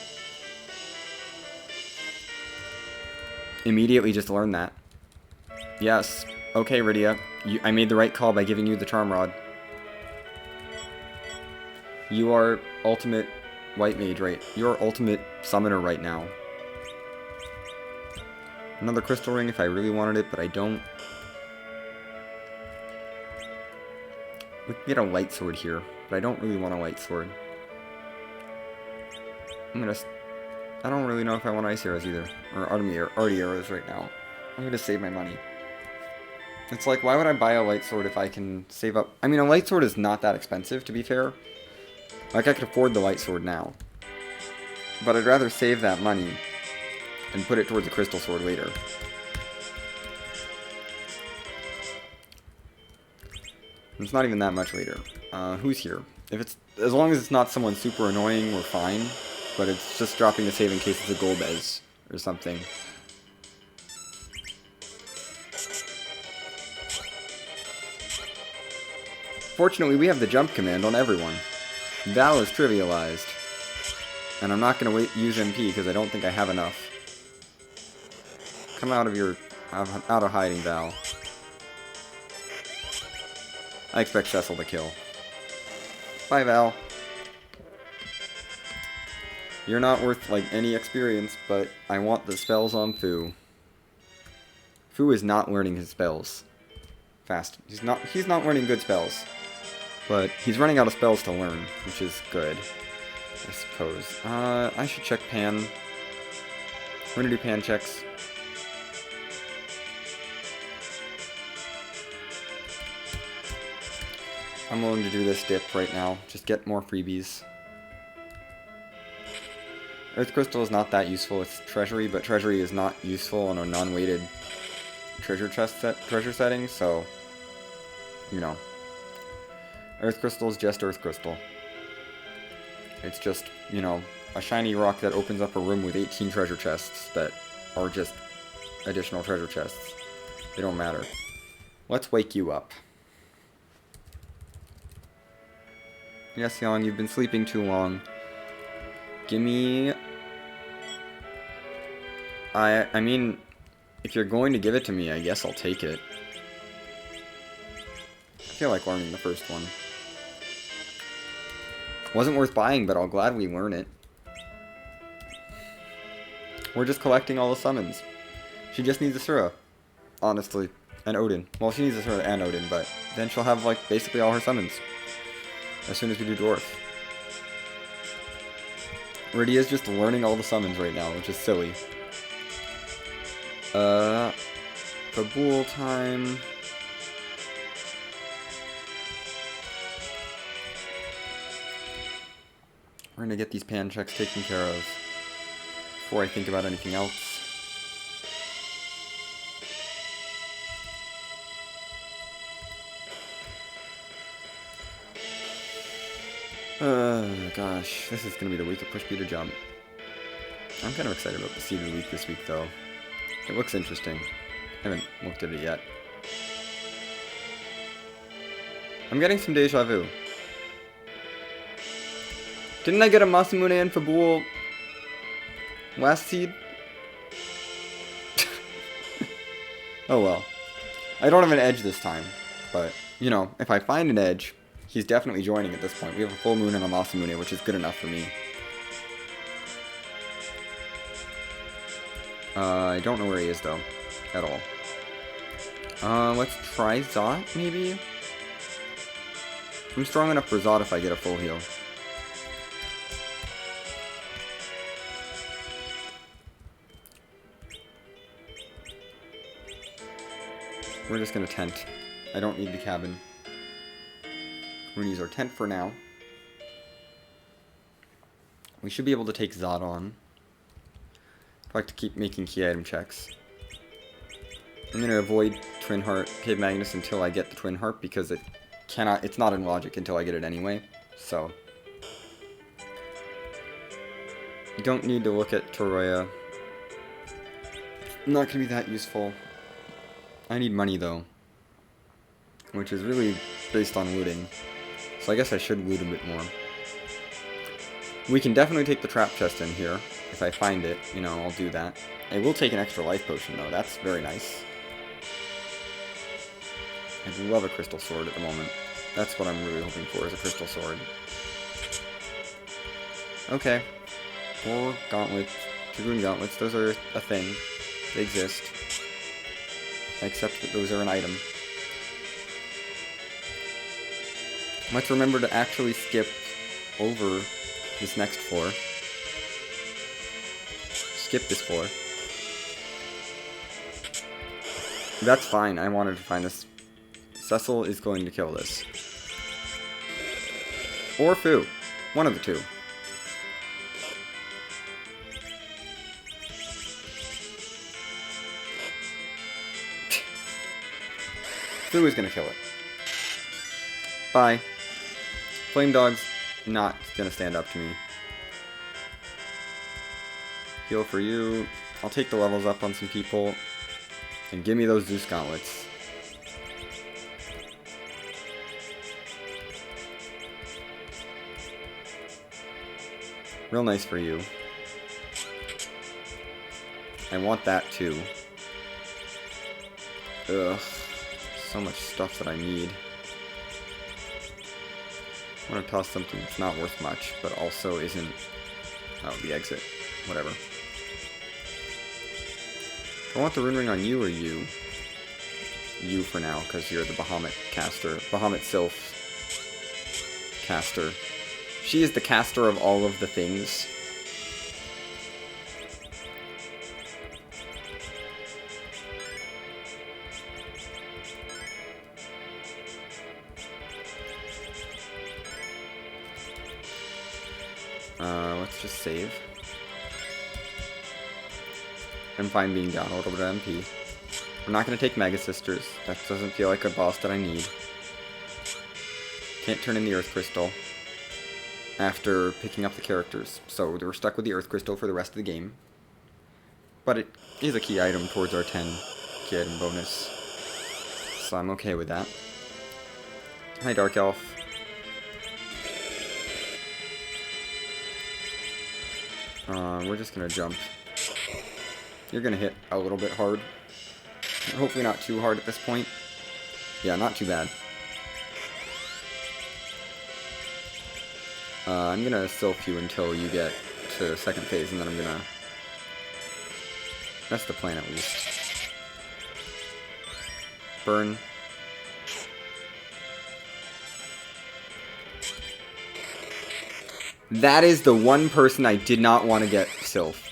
Immediately just learn that. Yes. Okay, Rydia. I made the right call by giving you the Charm Rod. You are ultimate white mage, right? You're ultimate summoner right now. Another crystal ring if I really wanted it, but I don't. We can get a light sword here, but I don't really want a light sword. I don't really know if I want ice arrows either. Or arty arrows right now. I'm gonna save my money. It's like, why would I buy a light sword if I can save up? I mean, a light sword is not that expensive, to be fair. Like, I could afford the light sword now. But I'd rather save that money and put it towards a crystal sword later. It's not even that much later. Who's here? If it's, as long as it's not someone super annoying, we're fine. But it's just dropping the save in case it's a Golbez or something. Fortunately, we have the jump command on everyone. Val is trivialized. And I'm not going to use MP because I don't think I have enough. Come out of hiding, Val. I expect Cecil to kill. Bye, Val. You're not worth, like, any experience, but I want the spells on Fu. Fu is not learning his spells fast. He's not learning good spells. But he's running out of spells to learn, which is good. I suppose. I should check pan. We're gonna do pan checks. I'm willing to do this dip right now. Just get more freebies. Earth Crystal is not that useful. It's Treasury, but Treasury is not useful on a non-weighted treasure setting, so, you know. Earth Crystal is just Earth Crystal. It's just, you know, a shiny rock that opens up a room with 18 treasure chests that are just additional treasure chests. They don't matter. Let's wake you up. Yes, Young, you've been sleeping too long. Gimme... I mean, if you're going to give it to me, I guess I'll take it. I feel like learning the first one. Wasn't worth buying, but I'll gladly learn it. We're just collecting all the summons. She just needs Asura, honestly, and Odin. Well, she needs Asura and Odin, but then she'll have, like, basically all her summons. As soon as we do Dwarf. Rydia's just learning all the summons right now, which is silly. Fabul time. We're gonna get these pan checks taken care of before I think about anything else. Gosh, this is gonna be the week of Push B to Jump. I'm kind of excited about the Seed of the Week this week, though. It looks interesting. I haven't looked at it yet. I'm getting some deja vu. Didn't I get a Masamune and Fabul last seed? Oh well. I don't have an edge this time, but, you know, if I find an edge, he's definitely joining at this point. We have a full moon and a Masamune, which is good enough for me. I don't know where he is, though. At all. Let's try Zot, maybe? I'm strong enough for Zot if I get a full heal. We're just gonna tent. I don't need the cabin. We're gonna use our tent for now. We should be able to take Zod on. I like to keep making key item checks. I'm gonna avoid Twin Heart Cave Magnus until I get the Twin Heart because it's not in logic until I get it anyway. So you don't need to look at Toroya. Not gonna be that useful. I need money though, which is really based on looting. So I guess I should loot a bit more. We can definitely take the trap chest in here. If I find it, you know, I'll do that. I will take an extra life potion though, that's very nice. I love a crystal sword at the moment. That's what I'm really hoping for, is a crystal sword. Okay. 4 gauntlets, Dragoon gauntlets, those are a thing. They exist. I accept that those are an item. Let's remember to actually skip over this next floor. Skip this floor. That's fine, I wanted to find this. Cecil is going to kill this. Or Fu. One of the two. Fu is gonna kill it. Bye. Flame Dog's not gonna stand up to me. Heal for you. I'll take the levels up on some people. And give me those Zeus gauntlets. Real nice for you. I want that too. Ugh. So much stuff that I need. I want to toss something that's not worth much, but also isn't... Oh, the exit. Whatever. I want the rune ring on you or you? You for now, because you're the Bahamut caster. Bahamut Sylph caster. She is the caster of all of the things. Let's just save. I'm fine being down a little bit of MP. We're not going to take Mega Sisters. That doesn't feel like a boss that I need. Can't turn in the Earth Crystal after picking up the characters. So we're stuck with the Earth Crystal for the rest of the game. But it is a key item towards our 10 key item bonus. So I'm okay with that. Hi, Dark Elf. We're just gonna jump. You're gonna hit a little bit hard. Hopefully not too hard at this point. Yeah, not too bad. I'm gonna Sylph you until you get to second phase, and then I'm gonna... That's the plan, at least. Burn. That is the one person I did not want to get Sylph.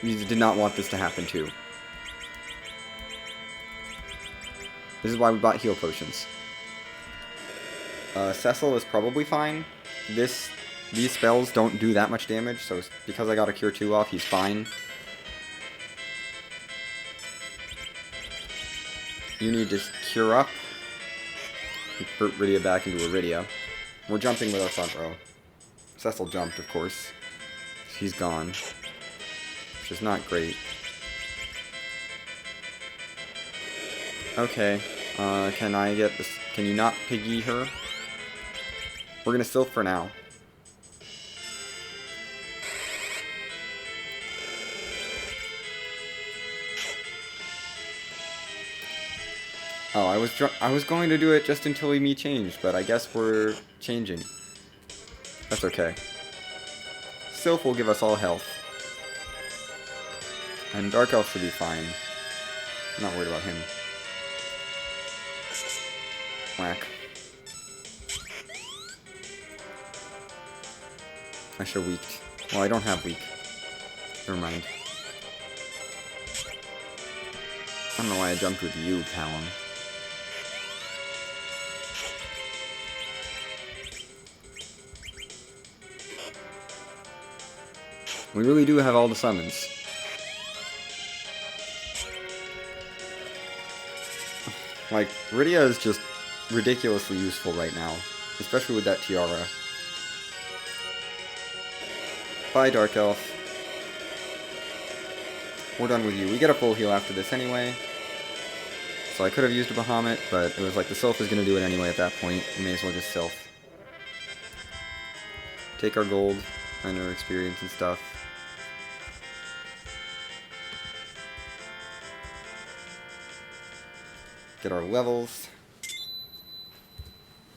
You did not want this to happen to. This is why we bought heal potions. Cecil is probably fine. These spells don't do that much damage, so because I got a Cure 2 off, he's fine. You need to cure up. Convert Rydia back into Iridia. We're jumping with our front row. Cecil jumped, of course. She's gone. Which is not great. Okay. Can I get this? Can you not piggy her? We're gonna Sylph for now. Oh, I was going to do it just until me changed, but I guess we're changing. That's okay. Sylph will give us all health. And Dark Elf should be fine. I'm not worried about him. Whack. I should have weaked. Well, I don't have weak. Never mind. I don't know why I jumped with you, Callum. We really do have all the summons. Like, Rydia is just ridiculously useful right now. Especially with that tiara. Bye, Dark Elf. We're done with you. We get a full heal after this anyway. So I could have used a Bahamut, but it was like the Sylph is going to do it anyway at that point. We may as well just Sylph. Take our gold and our experience and stuff. Get our levels.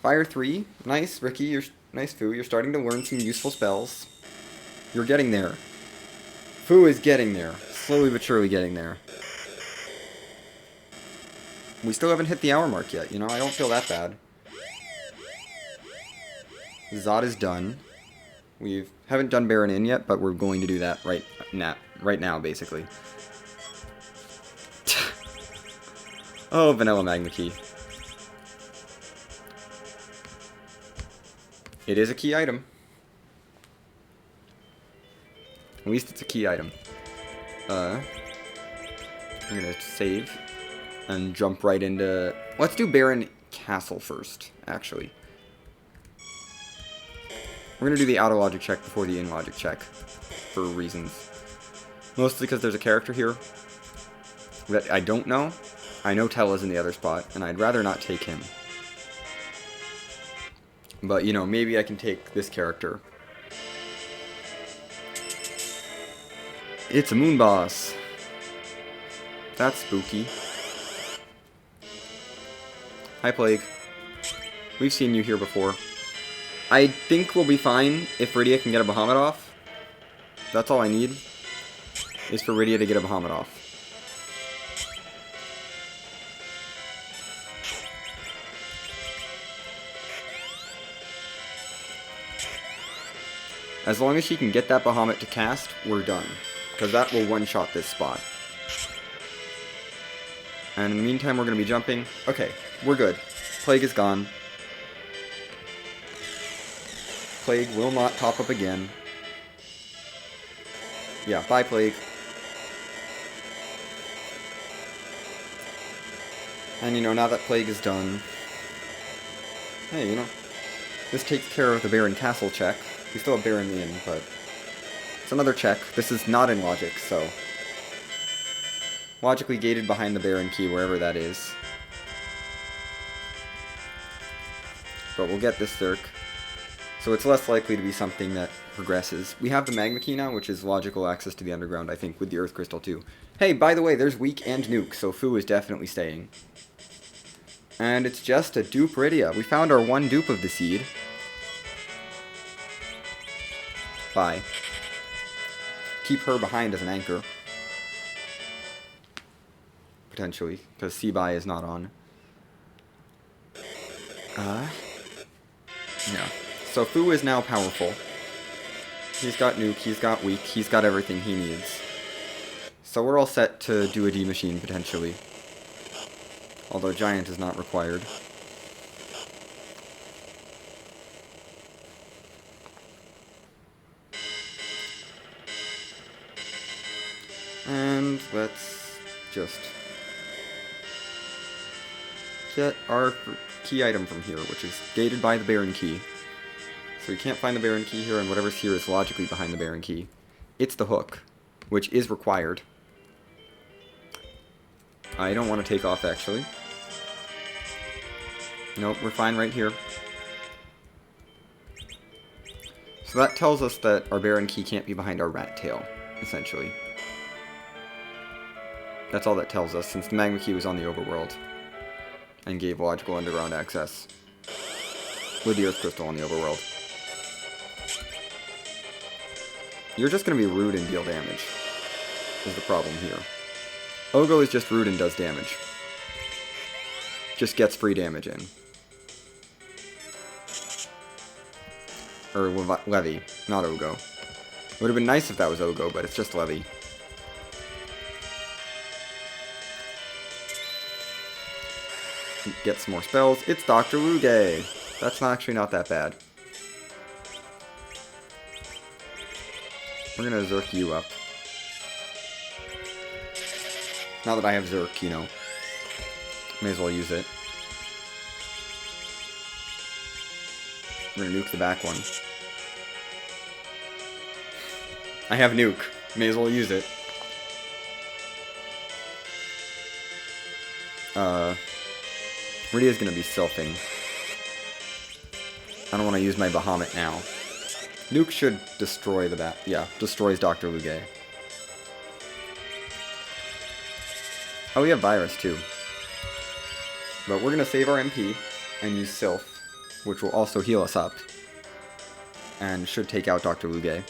Fire 3. Nice, Ricky. You're nice, Fu. You're starting to learn some useful spells. You're getting there. Fu is getting there. Slowly but surely getting there. We still haven't hit the hour mark yet, you know? I don't feel that bad. Zod is done. We haven't done Baron In yet, but we're going to do that right now, basically. Oh, Vanilla Magma Key. It is a key item. At least it's a key item. I'm gonna save and jump right into... Let's do Baron Castle first, actually. We're gonna do the outer logic check before the in logic check, for reasons. Mostly because there's a character here that I don't know. I know Tella's in the other spot, and I'd rather not take him. But, you know, maybe I can take this character. It's a moon boss. That's spooky. Hi, Plague. We've seen you here before. I think we'll be fine if Rydia can get a Bahamut off. That's all I need, is for Rydia to get a Bahamut off. As long as she can get that Bahamut to cast, we're done. Because that will one-shot this spot. And in the meantime, we're going to be jumping. Okay, we're good. Plague is gone. Plague will not pop up again. Yeah, bye, Plague. And, you know, now that Plague is done... Hey, you know, this takes care of the Baron Castle check. We still have Baron Inn, but... It's another check. This is not in logic, so... Logically gated behind the Baron key, wherever that is. But we'll get this Zerk. So it's less likely to be something that progresses. We have the Magma Key now, which is logical access to the underground, I think, with the Earth Crystal too. Hey, by the way, there's Weak and Nuke, so Fu is definitely staying. And it's just a dupe Rydia. We found our one dupe of the seed. Bye. Keep her behind as an anchor. Potentially, because C-Buy is not on. Yeah. So Fu is now powerful. He's got Nuke, he's got Weak, he's got everything he needs. So we're all set to do a D-Machine, potentially. Although Giant is not required. And let's just get our key item from here, which is gated by the Baron key. So we can't find the Baron key here, and whatever's here is logically behind the Baron key. It's the hook, which is required. I don't want to take off, actually. Nope, we're fine right here. So that tells us that our Baron key can't be behind our rat tail, essentially. That's all that tells us, since the Magma key was on the overworld. And gave logical underground access. With the Earth Crystal on the overworld. You're just going to be rude and deal damage. Is the problem here. Ogo is just rude and does damage. Just gets free damage in. Or Levy, not Ogo. It would have been nice if that was Ogo, but it's just Levy. Get some more spells. It's Dr. Luge! That's actually not that bad. We're gonna Zerk you up. Now that I have Zerk, you know, may as well use it. We're gonna nuke the back one. I have nuke. May as well use it. Rydia's gonna be selfing. I don't want to use my Bahamut now. Nuke should destroy the bat. Yeah, destroys Dr. Luge. Oh, we have Virus too. But we're gonna save our MP and use Sylph, which will also heal us up. And should take out Dr. Luge.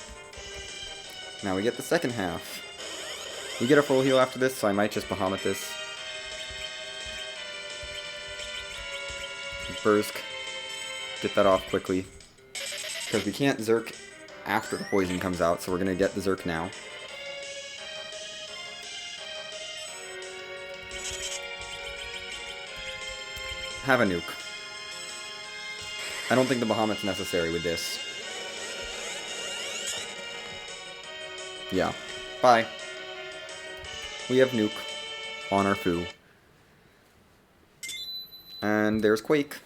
Now we get the second half. We get a full heal after this, so I might just Bahamut this. Bursk. Get that off quickly. Because we can't Zerk after the poison comes out, so we're going to get the Zerk now. Have a nuke. I don't think the Bahamut's necessary with this. Yeah. Bye. We have nuke on our Fu. And there's Quake.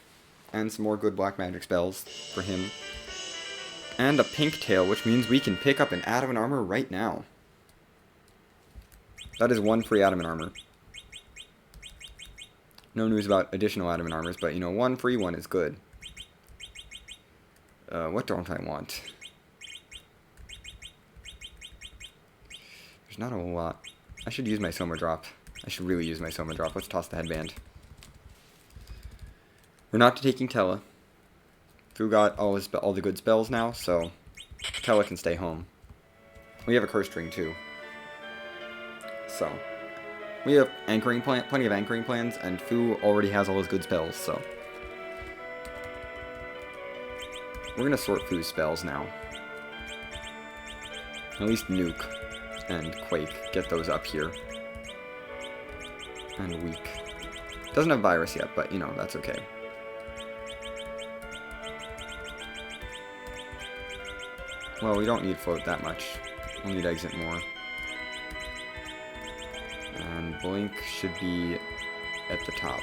And some more good black magic spells for him. And a pink tail, which means we can pick up an adamant armor right now. That is one free adamant armor. No news about additional adamant armors, but you know, one free one is good. What don't I want? There's not a whole lot. I should use my Soma Drop. I should really use my Soma Drop. Let's toss the headband. We're not taking Tella. Fu got all the good spells now, so Tella can stay home. We have a curse string too. So we have plenty of anchoring plans, and Fu already has all his good spells, so we're gonna sort Fu's spells now. At least Nuke and Quake. Get those up here. And Weak. Doesn't have Virus yet, but, you know, that's okay. Well, we don't need Float that much. We'll need Exit more. And Blink should be at the top.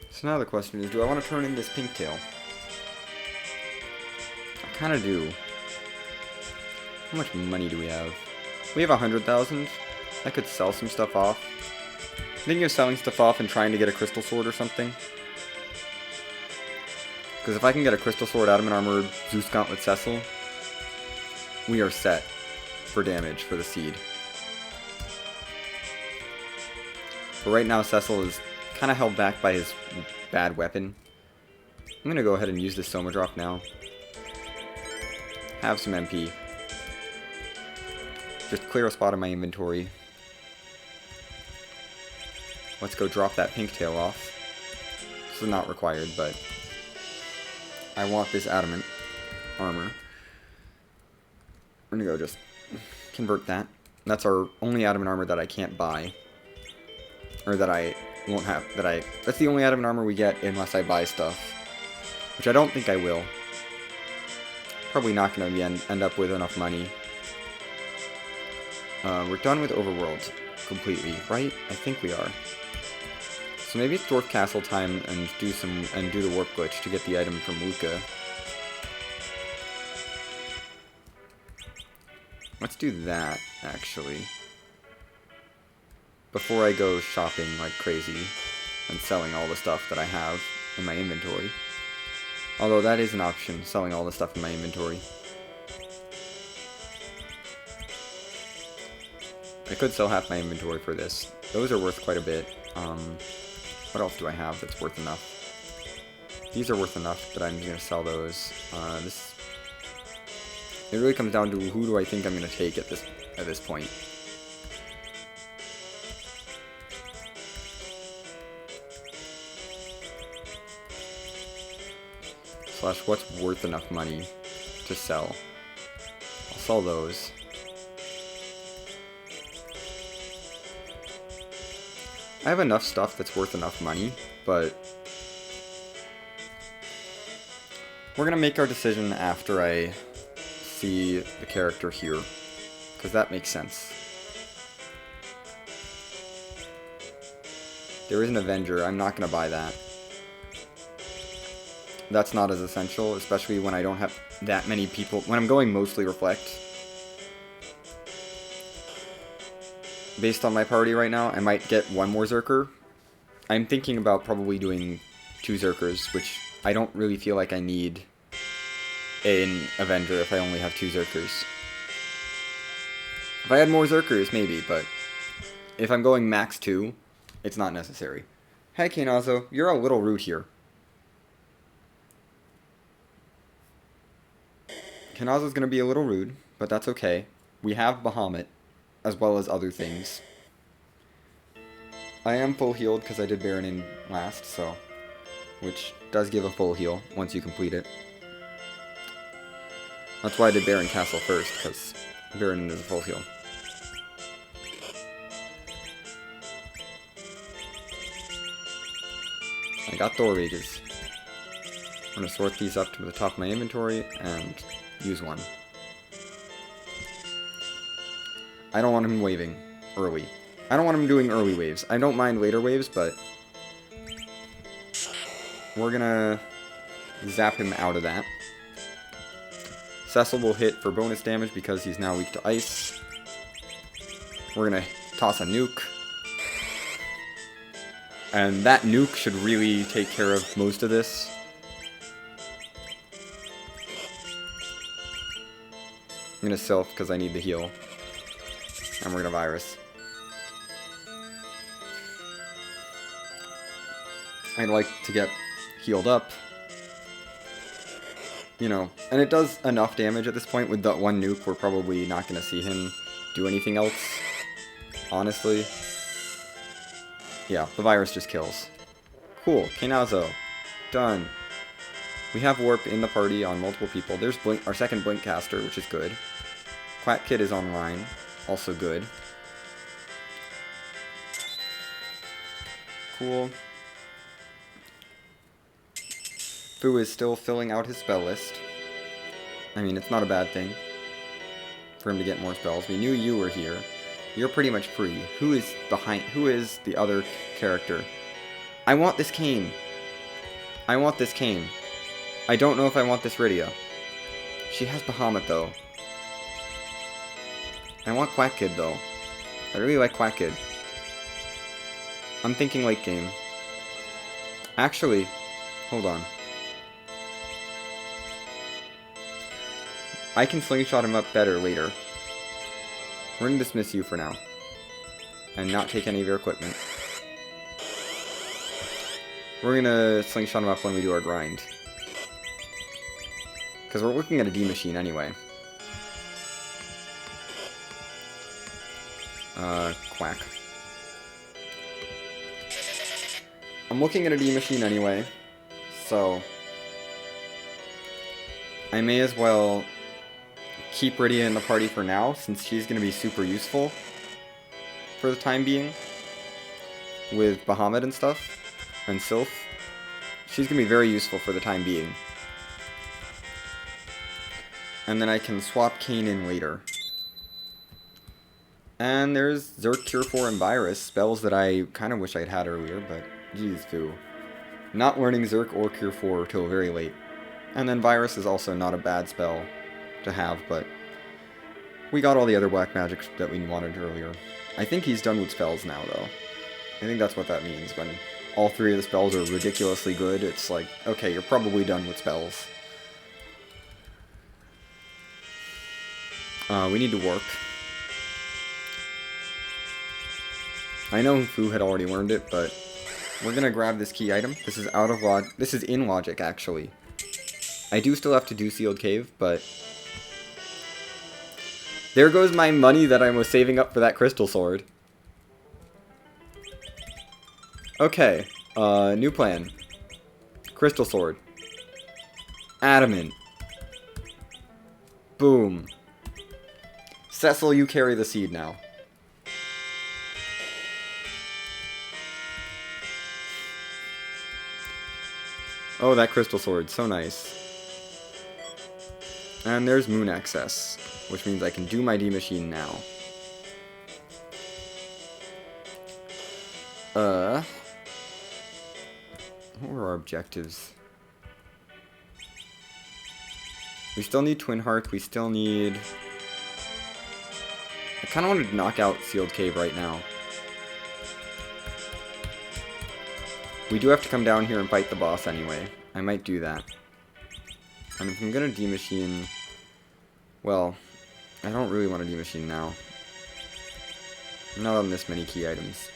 So now the question is, do I want to turn in this pink tail? I kind of do. How much money do we have? We have 100,000. I could sell some stuff off. Thinking of selling stuff off and trying to get a crystal sword or something. Because if I can get a crystal sword, adamant armor, Zeus Gauntlet, Cecil, we are set for damage for the seed. But right now Cecil is kind of held back by his bad weapon. I'm going to go ahead and use this Soma drop now. Have some MP. Just clear a spot in my inventory. Let's go drop that pink tail off. This is not required, but I want this adamant armor. We're gonna go just convert that. That's our only adamant armor that I can't buy. Or that I won't have. That's the only adamant armor we get unless I buy stuff. Which I don't think I will. Probably not gonna end up with enough money. We're done with Overworld completely, right? I think we are. So maybe it's Dwarf Castle time and do the warp glitch to get the item from Luca. Let's do that, actually. Before I go shopping like crazy and selling all the stuff that I have in my inventory. Although that is an option, selling all the stuff in my inventory. I could sell half my inventory for this. Those are worth quite a bit. What else do I have that's worth enough? These are worth enough that I'm going to sell those. It really comes down to who do I think I'm going to take at this point. Slash what's worth enough money to sell. I'll sell those. I have enough stuff that's worth enough money, but we're going to make our decision after I see the character here, because that makes sense. There is an Avenger, I'm not going to buy that. That's not as essential, especially when I don't have that many people, when I'm going mostly Reflect. Based on my party right now, I might get one more Zerker. I'm thinking about probably doing 2 Zerkers, which I don't really feel like I need an Avenger if I only have 2 Zerkers. If I had more Zerkers, maybe, but if I'm going max 2, it's not necessary. Hey Kanazo, you're a little rude here. Kanazo's gonna be a little rude, but that's okay. We have Bahamut, as well as other things. I am full healed because I did Baron in last, so, which does give a full heal once you complete it. That's why I did Baron Castle first, because Baron is a full heal. I got Thorwages. I'm going to sort these up to the top of my inventory and use one. I don't want him waving early. I don't want him doing early waves. I don't mind later waves, but we're gonna zap him out of that. Cecil will hit for bonus damage because he's now weak to ice. We're gonna toss a nuke. And that nuke should really take care of most of this. I'm gonna Sylph because I need the heal. And we're gonna Virus. I'd like to get healed up. You know, and it does enough damage at this point. With that one nuke, we're probably not gonna see him do anything else. Honestly. Yeah, the Virus just kills. Cool. Knazo. Done. We have Warp in the party on multiple people. There's Blink, our second Blink caster, which is good. Quack Kid is online. Also good. Cool. Fu is still filling out his spell list. I mean, it's not a bad thing for him to get more spells. We knew you were here. You're pretty much free. Who is the other character? I want this cane. I want this cane. I don't know if I want this Rydia. She has Bahamut, though. I want Quack Kid, though. I really like Quack Kid. I'm thinking late game. Actually, hold on. I can slingshot him up better later. We're gonna dismiss you for now. And not take any of your equipment. We're gonna slingshot him up when we do our grind. Because we're looking at a D machine anyway. Quack. I'm looking at a D machine anyway, so I may as well keep Rydia in the party for now, since she's going to be super useful for the time being with Bahamut and stuff, and Sylph. She's going to be very useful for the time being. And then I can swap Kane in later. And there's Zerk, Cure 4, and Virus, spells that I kind of wish I'd had earlier, but geez, Fu. Not learning Zerk or Cure 4 till very late. And then Virus is also not a bad spell to have, but we got all the other black magic that we wanted earlier. I think he's done with spells now, though. I think that's what that means. When all three of the spells are ridiculously good, it's like, okay, you're probably done with spells. We need to warp. I know Fu had already learned it, but we're gonna grab this key item. This is out of log. This is in logic, actually. I do still have to do Sealed Cave, but there goes my money that I was saving up for that crystal sword. Okay, new plan. Crystal sword. Adamant. Boom. Cecil, you carry the seed now. Oh, that crystal sword, so nice. And there's moon access, which means I can do my D machine now. What were our objectives? We still need Twin Heart, we still need... I kinda wanted to knock out Sealed Cave right now. We do have to come down here and fight the boss anyway. I might do that. And if I'm gonna D-machine... Well, I don't really want to D-machine now. Not on this many key items.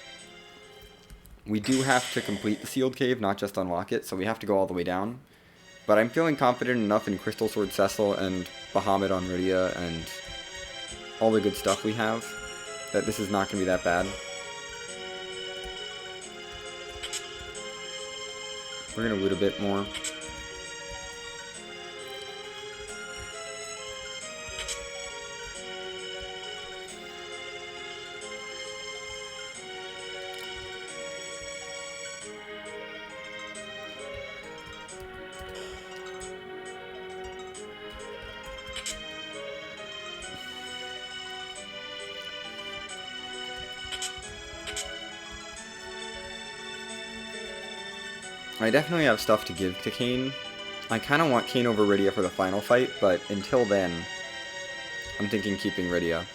We do have to complete the Sealed Cave, not just unlock it, so we have to go all the way down. But I'm feeling confident enough in Crystal Sword Cecil and Bahamut on Rydia and all the good stuff we have that this is not going to be that bad. We're going to loot a bit more. I definitely have stuff to give to Kain. I kind of want Kain over Rydia for the final fight, but until then, I'm thinking keeping Rydia.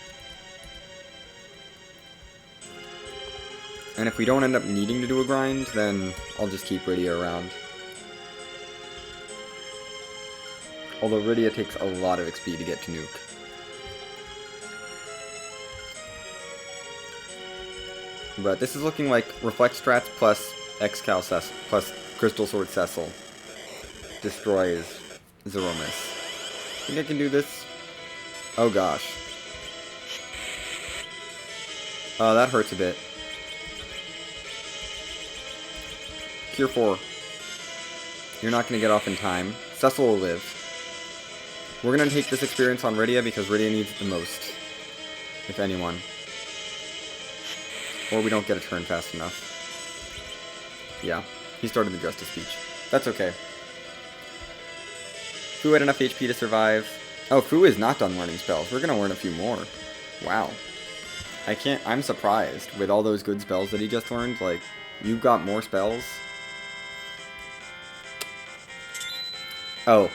And if we don't end up needing to do a grind, then I'll just keep Rydia around. Although Rydia takes a lot of XP to get to Nuke. But this is looking like Reflect Strats plus X-Cal Cecil, plus Crystal Sword Cecil destroys Zeromus. Think I can do this? Oh gosh. That hurts a bit. Cure 4. You're not going to get off in time. Cecil will live. We're going to take this experience on Rydia because Rydia needs it the most. If anyone. Or we don't get a turn fast enough. Yeah, he started the Justice Speech. That's okay. Fu had enough HP to survive. Oh, Fu is not done learning spells. We're going to learn a few more. Wow. I'm surprised with all those good spells that he just learned. Like, you've got more spells. Oh,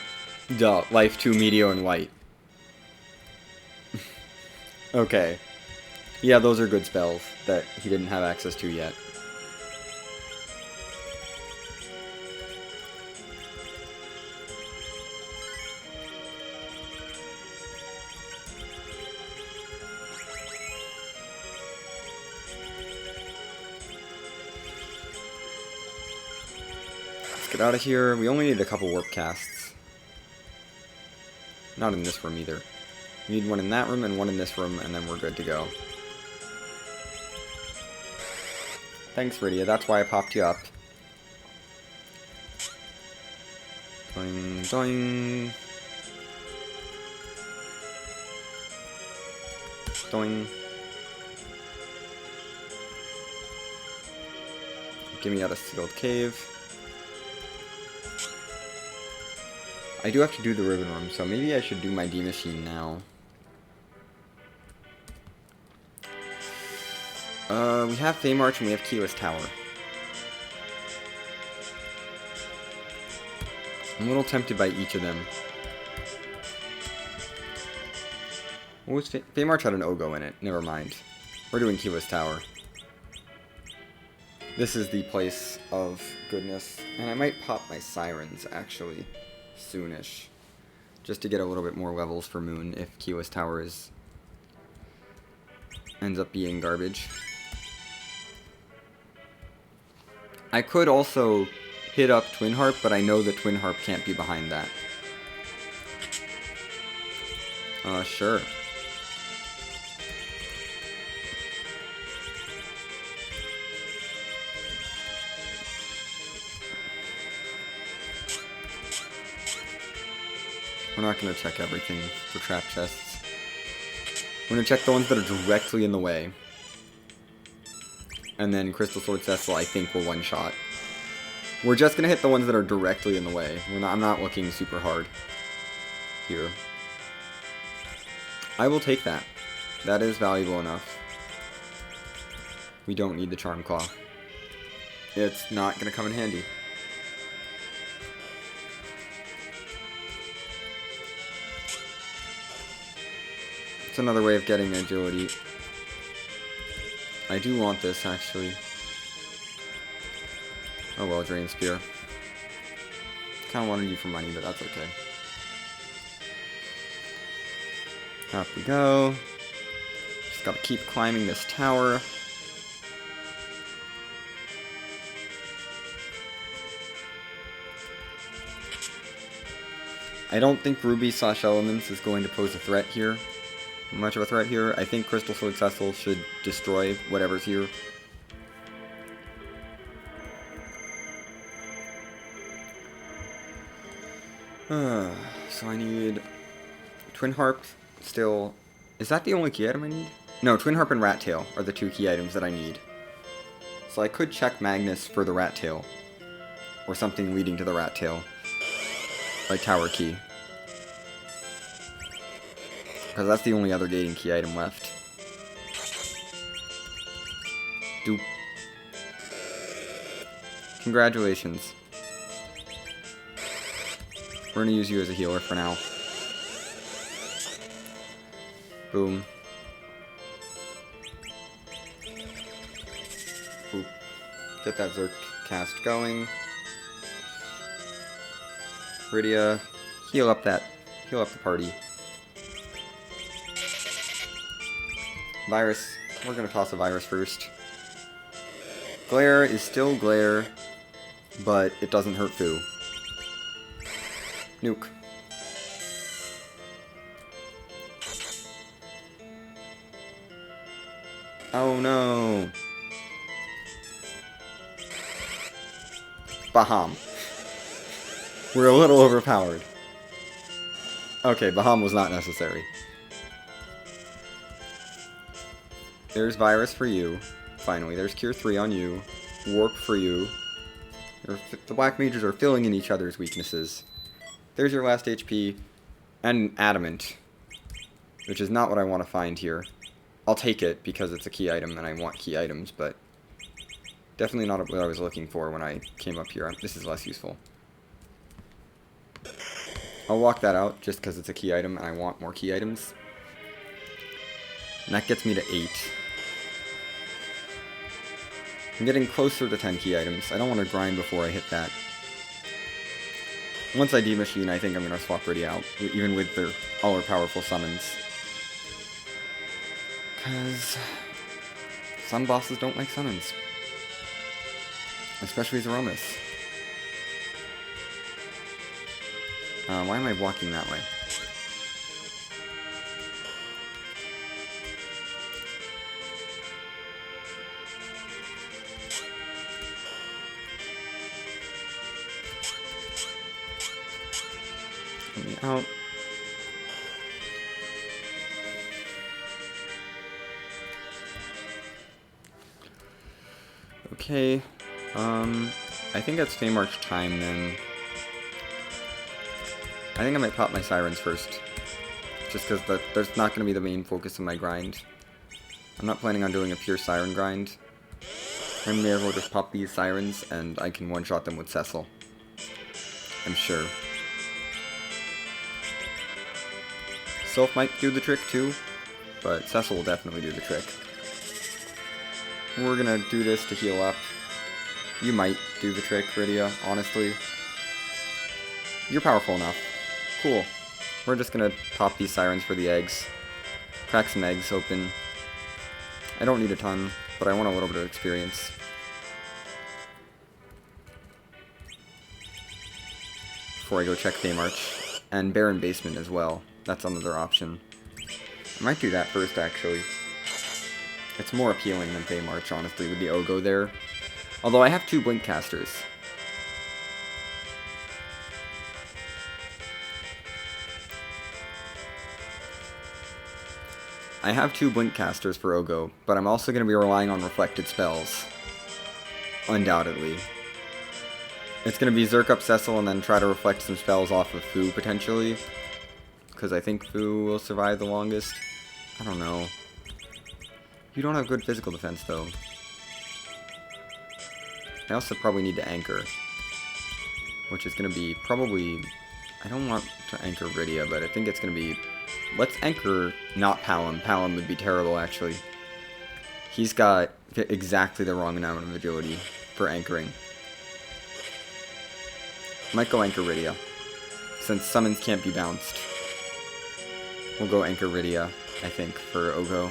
duh. Life 2, Meteo, and White. Okay. Yeah, those are good spells that he didn't have access to yet. Let's get out of here. We only need a couple warp casts. Not in this room either. We need one in that room and one in this room, and then we're good to go. Thanks, Rydia. That's why I popped you up. Doing, doing. Doing. Get me out of sealed cave. I do have to do the ribbon room, so maybe I should do my D machine now. We have Feymarch and we have Keyless Tower. I'm a little tempted by each of them. What was Feymarch had an Ogo in it. Never mind. We're doing Keyless Tower. This is the place of goodness. And I might pop my Sirens, actually, soonish. Just to get a little bit more levels for Moon if Keyless Tower ends up being garbage. I could also hit up Twin Harp, but I know that Twin Harp can't be behind that. Sure. We're not going to check everything for trap chests. We're going to check the ones that are directly in the way. And then Crystal Sword Cecil, I think, will one-shot. We're just going to hit the ones that are directly in the way. I'm not looking super hard here. I will take that. That is valuable enough. We don't need the Charm Claw. It's not going to come in handy. It's another way of getting agility. I do want this, actually. Oh well, Drain Spear. Kind of wanted you for money, but that's okay. Up we go. Just gotta keep climbing this tower. I don't think Ruby/Elements is going to pose a threat here. Much of a threat here. I think Crystal Sword Cecil should destroy whatever's here. So I need Twin Harp still. Is that the only key item I need? No, Twin Harp and Rat Tail are the two key items that I need. So I could check Magnus for the Rat Tail. Or something leading to the Rat Tail. Like Tower Key. Because that's the only other gating key item left. Doop. Congratulations. We're going to use you as a healer for now. Boom. Boop. Get that Zerk cast going. Rydia, heal up the party. Virus. We're going to toss a Virus first. Glare is still Glare, but it doesn't hurt Fu. Nuke. Oh no. Baham. We're a little overpowered. Okay, Baham was not necessary. There's Virus for you. Finally, there's Cure 3 on you. Warp for you. The Black Mages are filling in each other's weaknesses. There's your last HP. And Adamant. Which is not what I want to find here. I'll take it because it's a key item and I want key items, but definitely not what I was looking for when I came up here. This is less useful. I'll walk that out just because it's a key item and I want more key items. And that gets me to 8. I'm getting closer to 10 key items. I don't want to grind before I hit that. Once I demachine, I think I'm going to swap Rydia out, even with their all-powerful summons. Because some bosses don't like summons. Especially Zeromus. Why am I walking that way? Let me out. Okay, I think it's Feymarch time then. I think I might pop my Sirens first. Just because that's not going to be the main focus of my grind. I'm not planning on doing a pure Siren grind. I may as well just pop these Sirens and I can one-shot them with Cecil. I'm sure. Sylph might do the trick too, but Cecil will definitely do the trick. We're gonna do this to heal up. You might do the trick, Rydia, honestly. You're powerful enough. Cool. We're just gonna pop these Sirens for the eggs. Crack some eggs open. I don't need a ton, but I want a little bit of experience. Before I go check Feymarch. And Baron Basement as well. That's another option. I might do that first, actually. It's more appealing than Feymarch, honestly, with the Ogo there. Although I have 2 Blink Casters. I have 2 Blink Casters for Ogo, but I'm also going to be relying on reflected spells. Undoubtedly. It's going to be Zerk up Cecil and then try to reflect some spells off of Fu, potentially. Because I think Fu will survive the longest. I don't know. You don't have good physical defense, though. I also probably need to anchor. Which is going to be probably... I don't want to anchor Rydia, but I think it's going to be... Let's anchor not Palom. Palom would be terrible, actually. He's got exactly the wrong amount of agility for anchoring. Might go anchor Rydia, since summons can't be bounced. We'll go anchor Rydia, I think, for Ogo.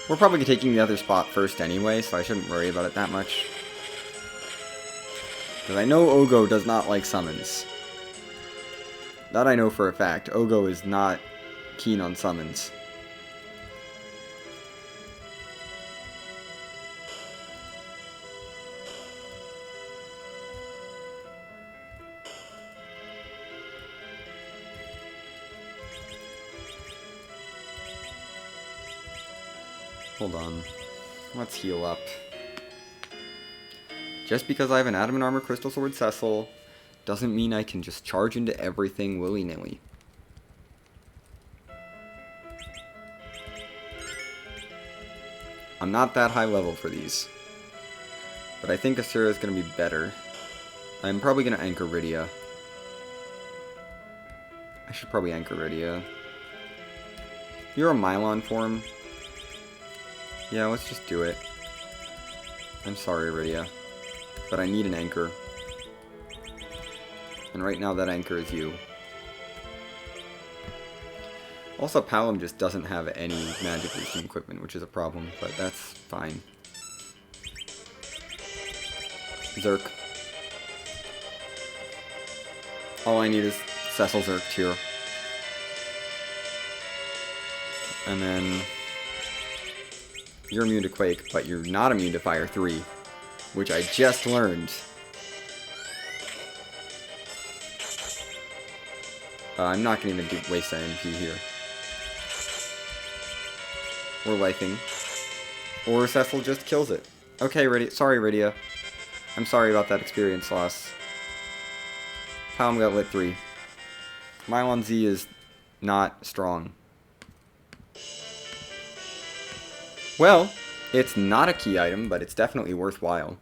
We're probably taking the other spot first anyway, so I shouldn't worry about it that much. Because I know Ogo does not like summons. That I know for a fact. Ogo is not keen on summons. Hold on. Let's heal up. Just because I have an Adamant Armor Crystal Sword Cecil doesn't mean I can just charge into everything willy-nilly. I'm not that high level for these. But I think Asura is going to be better. I'm probably going to anchor Rydia. I should probably anchor Rydia. You're a Mylon form. Yeah, let's just do it. I'm sorry, Rydia. But I need an anchor. And right now that anchor is you. Also, Palom just doesn't have any magic boosting equipment, which is a problem, but that's fine. Zerk. All I need is Cecil Zerk here. And then... You're immune to Quake, but you're not immune to Fire 3. Which I just learned. I'm not going to even waste an MP here. Or lifing. Or Cecil just kills it. Okay, sorry, Rydia. I'm sorry about that experience loss. Palm got lit 3. Mylon Z is not strong. Well, it's not a key item, but it's definitely worthwhile.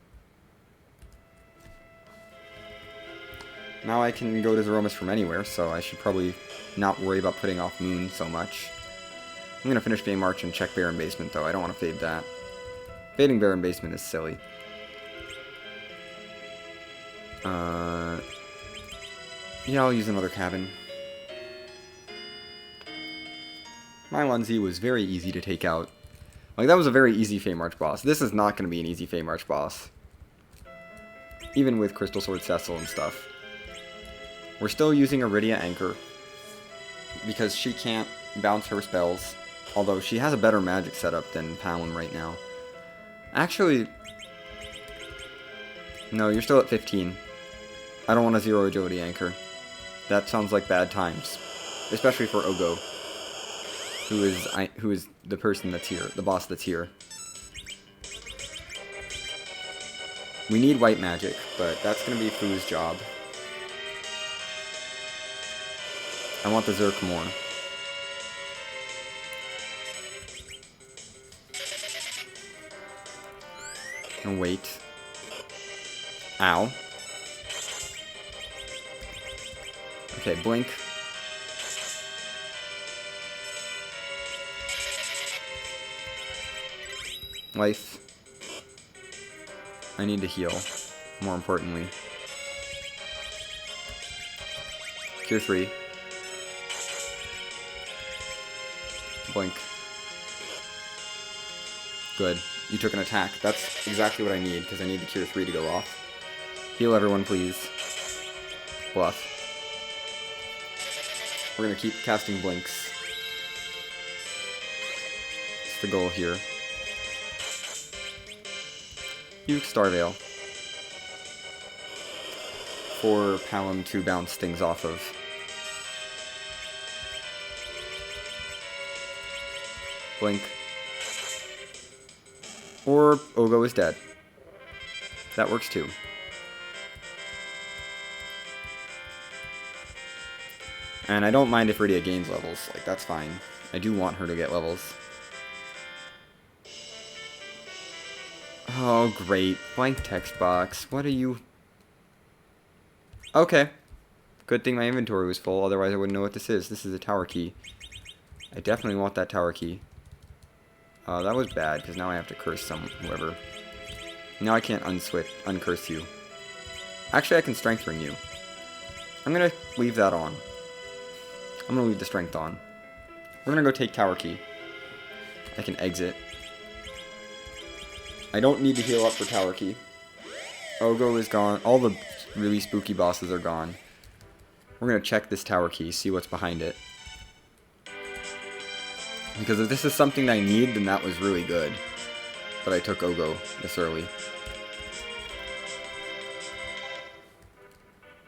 Now I can go to Zeromus from anywhere, so I should probably not worry about putting off Moon so much. I'm going to finish Fade March and check Barren Basement, though. I don't want to fade that. Fading Barren Basement is silly. Yeah, I'll use another cabin. Mylon Z was very easy to take out. Like, that was a very easy Fade March boss. This is not going to be an easy Fade March boss. Even with Crystal Sword Cecil and stuff. We're still using Iridia Anchor. Because she can't bounce her spells. Although she has a better magic setup than Palin right now. Actually... No, you're still at 15. I don't want a 0 agility anchor. That sounds like bad times. Especially for Ogo. Who is the person that's here, the boss that's here. We need white magic, but that's going to be Fu's job. I want the Zerk more. And wait. Ow. Okay, blink. Life. I need to heal, more importantly. Cure 3. Blink. Good. You took an attack. That's exactly what I need, because I need the Cure 3 to go off. Heal everyone, please. Bluff. We're gonna keep casting blinks. It's the goal here. Huge Starveil. For Palom to bounce things off of. Blink. Or Ogo is dead. That works too. And I don't mind if Rydia gains levels. Like, that's fine. I do want her to get levels. Oh, great. Blank text box. What are you... Okay. Good thing my inventory was full, otherwise I wouldn't know what this is. This is a tower key. I definitely want that tower key. That was bad, because now I have to curse whoever. Now I can't uncurse you. Actually, I can strength ring you. I'm gonna leave that on. I'm gonna leave the strength on. We're gonna go take tower key. I can exit. I don't need to heal up for tower key. Ogo is gone. All the really spooky bosses are gone. We're gonna check this tower key, see what's behind it. Because if this is something I need, then that was really good. But I took Ogo this early.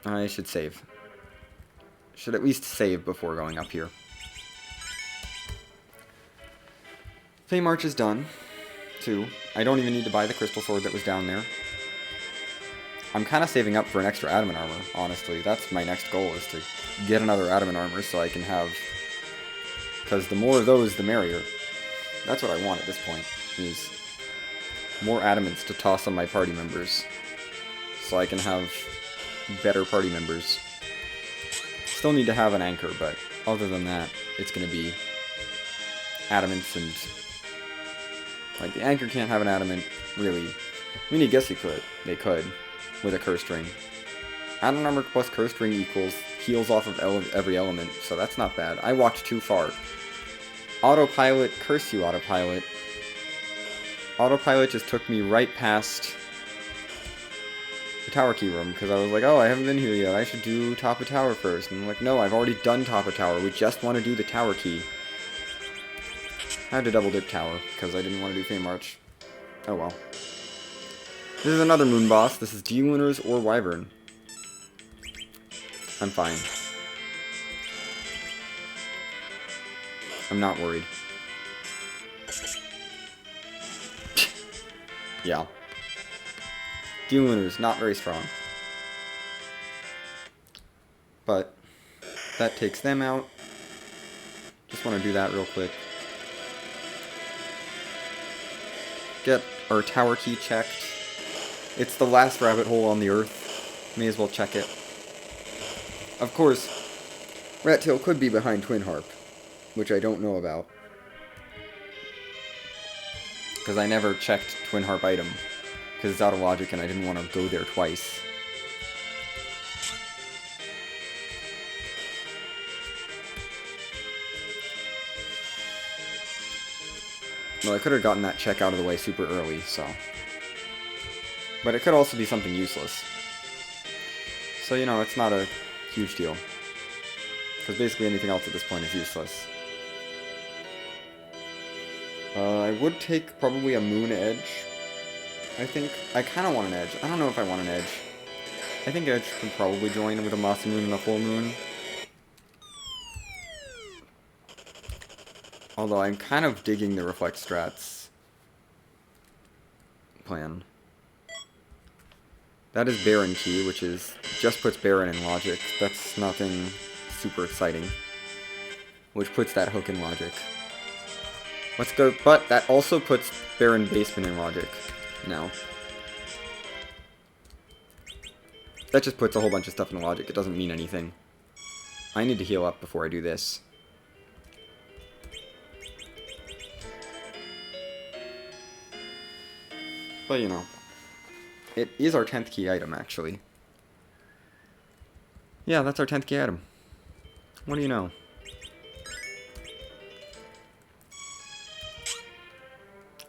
I should save. Should at least save before going up here. Fey March is done. 2. I don't even need to buy the crystal sword that was down there. I'm kind of saving up for an extra adamant armor, honestly. That's my next goal, is to get another adamant armor so I can have... Because the more of those, the merrier. That's what I want at this point, is more adamants to toss on my party members. So I can have better party members. Still need to have an anchor, but other than that, it's going to be adamants and... Like, the anchor can't have an adamant, really. I mean, I guess they could, with a curse ring. Adamant armor plus curse ring equals heals off of every element, so that's not bad. I walked too far. Autopilot, curse you, autopilot. Autopilot just took me right past the tower key room, because I was like, oh, I haven't been here yet, I should do top of tower first. And I'm like, no, I've already done top of tower, we just want to do the tower key. I had to double dip tower, because I didn't want to do Fey March. Oh well. This is another moon boss. This is D-Lunars or Wyvern. I'm fine. I'm not worried. Yeah. Demon Lunars, not very strong. But that takes them out. Just want to do that real quick. Get our tower key checked. It's the last rabbit hole on the earth. May as well check it. Of course, Rattail could be behind Twin Harp, which I don't know about. Because I never checked Twin Harp item. Because it's out of logic and I didn't want to go there twice. Well, I could have gotten that check out of the way super early, so... But it could also be something useless. So, you know, it's not a huge deal. Because basically anything else at this point is useless. I would take probably a Moon Edge. I think. I kind of want an Edge. I don't know if I want an Edge. I think Edge could probably join with a Mossy Moon and a Full Moon. Although I'm kind of digging the Reflect Strats plan. That is Baron Key, which is just puts Baron in logic. That's nothing super exciting. Which puts that hook in logic. Let's go, but that also puts Baron Basement in logic now. That just puts a whole bunch of stuff in logic. It doesn't mean anything. I need to heal up before I do this. But, you know, it is our 10th key item, actually. Yeah, that's our 10th key item. What do you know?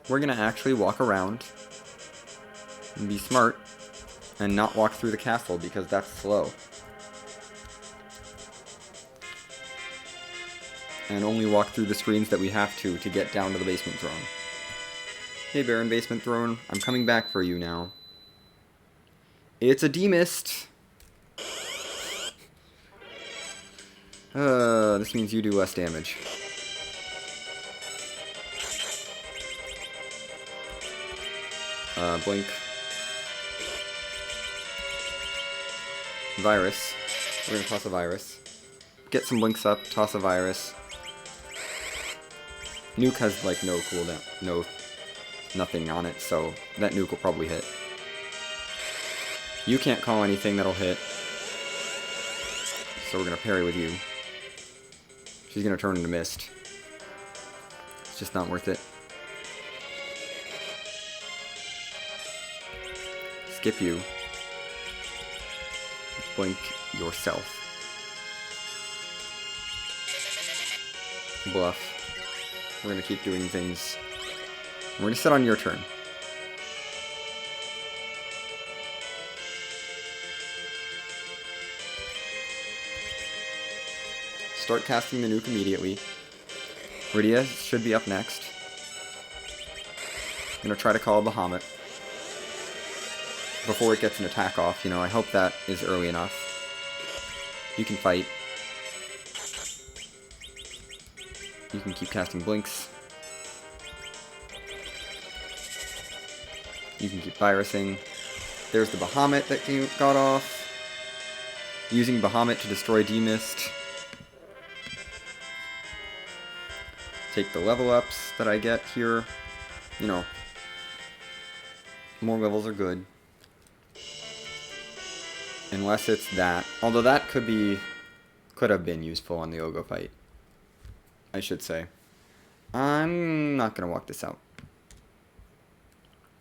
We're gonna actually walk around and be smart and not walk through the castle because that's slow. And only walk through the screens that we have to get down to the basement throne. Hey Baron Basement Throne, I'm coming back for you now. It's a demist! This means you do less damage. Blink. Virus. We're gonna toss a virus. Get some blinks up, toss a virus. Nuke has, like, no cooldown, nothing on it, so that nuke will probably hit. You can't call anything that'll hit. So we're gonna parry with you. She's gonna turn into mist. It's just not worth it. Skip you. Blink yourself. Bluff. We're gonna keep doing things. We're gonna sit on your turn. Start casting the nuke immediately. Rydia should be up next. I'm gonna try to call Bahamut before it gets an attack off. You know, I hope that is early enough. You can fight. You can keep casting blinks. You can keep virusing. There's the Bahamut that got off. Using Bahamut to destroy Demist. Take the level ups that I get here. You know, more levels are good. Unless it's that. Although that could have been useful on the Ogo fight. I should say. I'm not going to walk this out.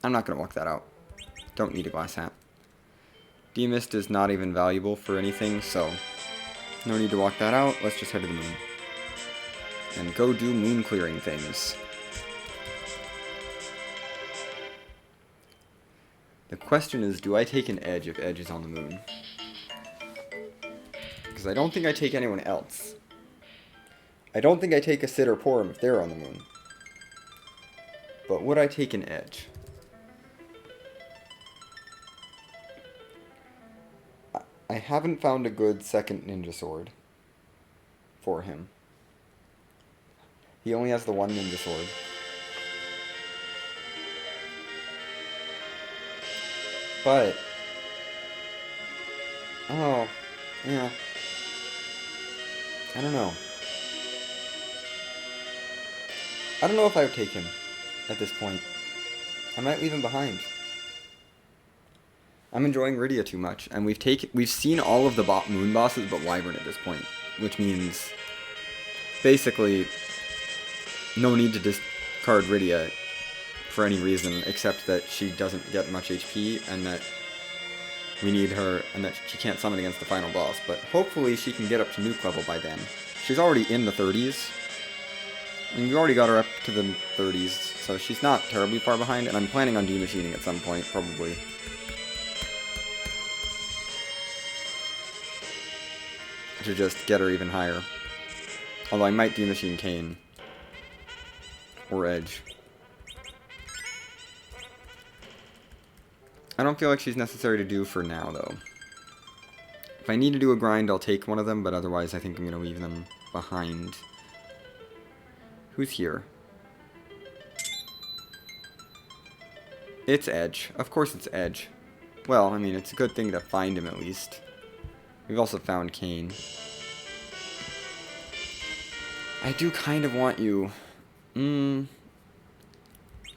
I'm not going to walk that out. Don't need a glass hat. Demist is not even valuable for anything, so no need to walk that out. Let's just head to the moon. And go do moon clearing things. The question is, do I take an edge if Edge is on the moon? Because I don't think I take anyone else. I don't think I take a Sid or Porum if they're on the moon. But would I take an Edge? I haven't found a good second ninja sword for him. He only has the one ninja sword. But... oh, yeah. I don't know. I don't know if I would take him at this point. I might leave him behind. I'm enjoying Rydia too much, and we've seen all of the moon bosses but Wyvern at this point, which means basically no need to discard Rydia for any reason except that she doesn't get much HP and that we need her and that she can't summon against the final boss. But hopefully she can get up to nuke level by then. She's already in the 30s. And we already got her up to the 30s, so she's not terribly far behind, and I'm planning on demachining at some point, probably. To just get her even higher. Although I might demachine Kain. Or Edge. I don't feel like she's necessary to do for now, though. If I need to do a grind, I'll take one of them, but otherwise I think I'm going to leave them behind. Who's here? It's Edge. Of course it's Edge. Well, I mean, it's a good thing to find him at least. We've also found Kain. I do kind of want you.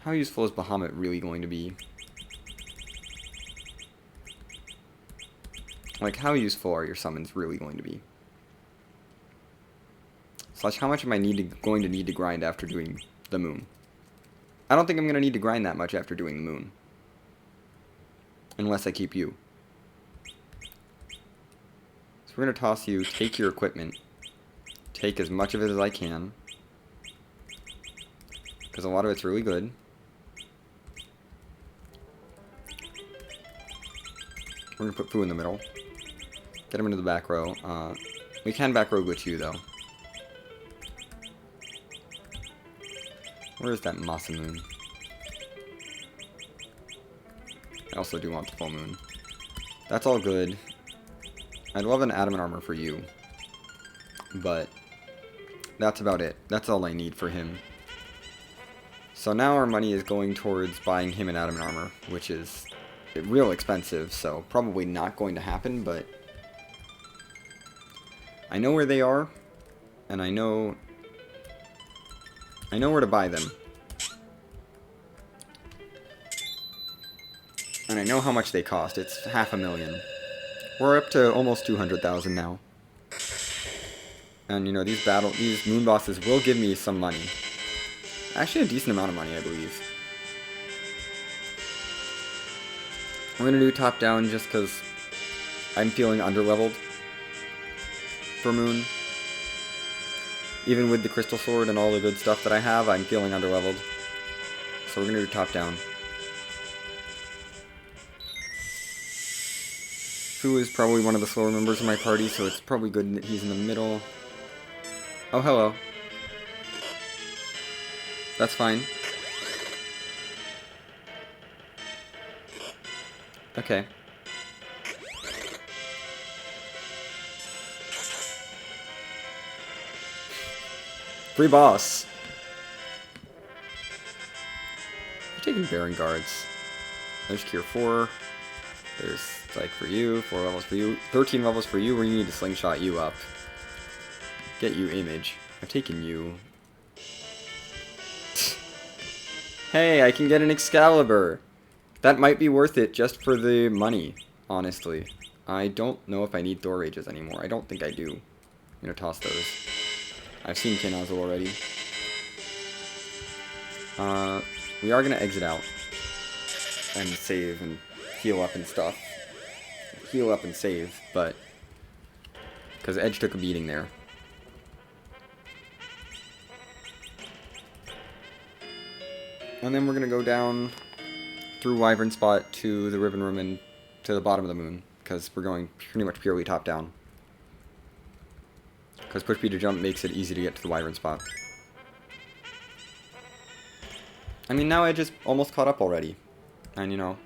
How useful is Bahamut really going to be? Like, how useful are your summons really going to be? Slash, how much am I going to need to grind after doing the moon? I don't think I'm going to need to grind that much after doing the moon. Unless I keep you. So we're going to toss you, take your equipment. Take as much of it as I can. Because a lot of it's really good. We're going to put Fu in the middle. Get him into the back row. We can back row glitch you, though. Where is that Masamune? I also do want the full moon. That's all good. I'd love an adamant armor for you. But that's about it. That's all I need for him. So now our money is going towards buying him an adamant armor, which is real expensive, so probably not going to happen, but I know where they are, and I know where to buy them. And I know how much they cost. It's $500,000. We're up to almost 200,000 now. And you know, these moon bosses will give me some money. Actually a decent amount of money, I believe. I'm gonna do top down just because I'm feeling underleveled for moon. Even with the crystal sword and all the good stuff that I have, I'm feeling underleveled. So we're gonna do top down. Fu is probably one of the slower members of my party, so it's probably good that he's in the middle. Oh, hello. That's fine. Okay. Free boss. I'm taking Baron guards. There's Cure 4. There's Psych for you. 4 levels for you. 13 levels for you, where you need to slingshot you up. Get you image. I've taken you. Hey, I can get an Excalibur. That might be worth it just for the money, honestly. I don't know if I need Thor Rages anymore. I don't think I do. I'm gonna toss those. I've seen Kinazo already. We are gonna exit out. And save and heal up and stuff. Heal up and save, but... because Edge took a beating there. And then we're gonna go down through Wyvern Spot to the Ribbon Room and to the bottom of the moon, because we're going pretty much purely top down. Because push B to jump makes it easy to get to the Wyvern Spot. I mean, now Edge is almost caught up already. And you know,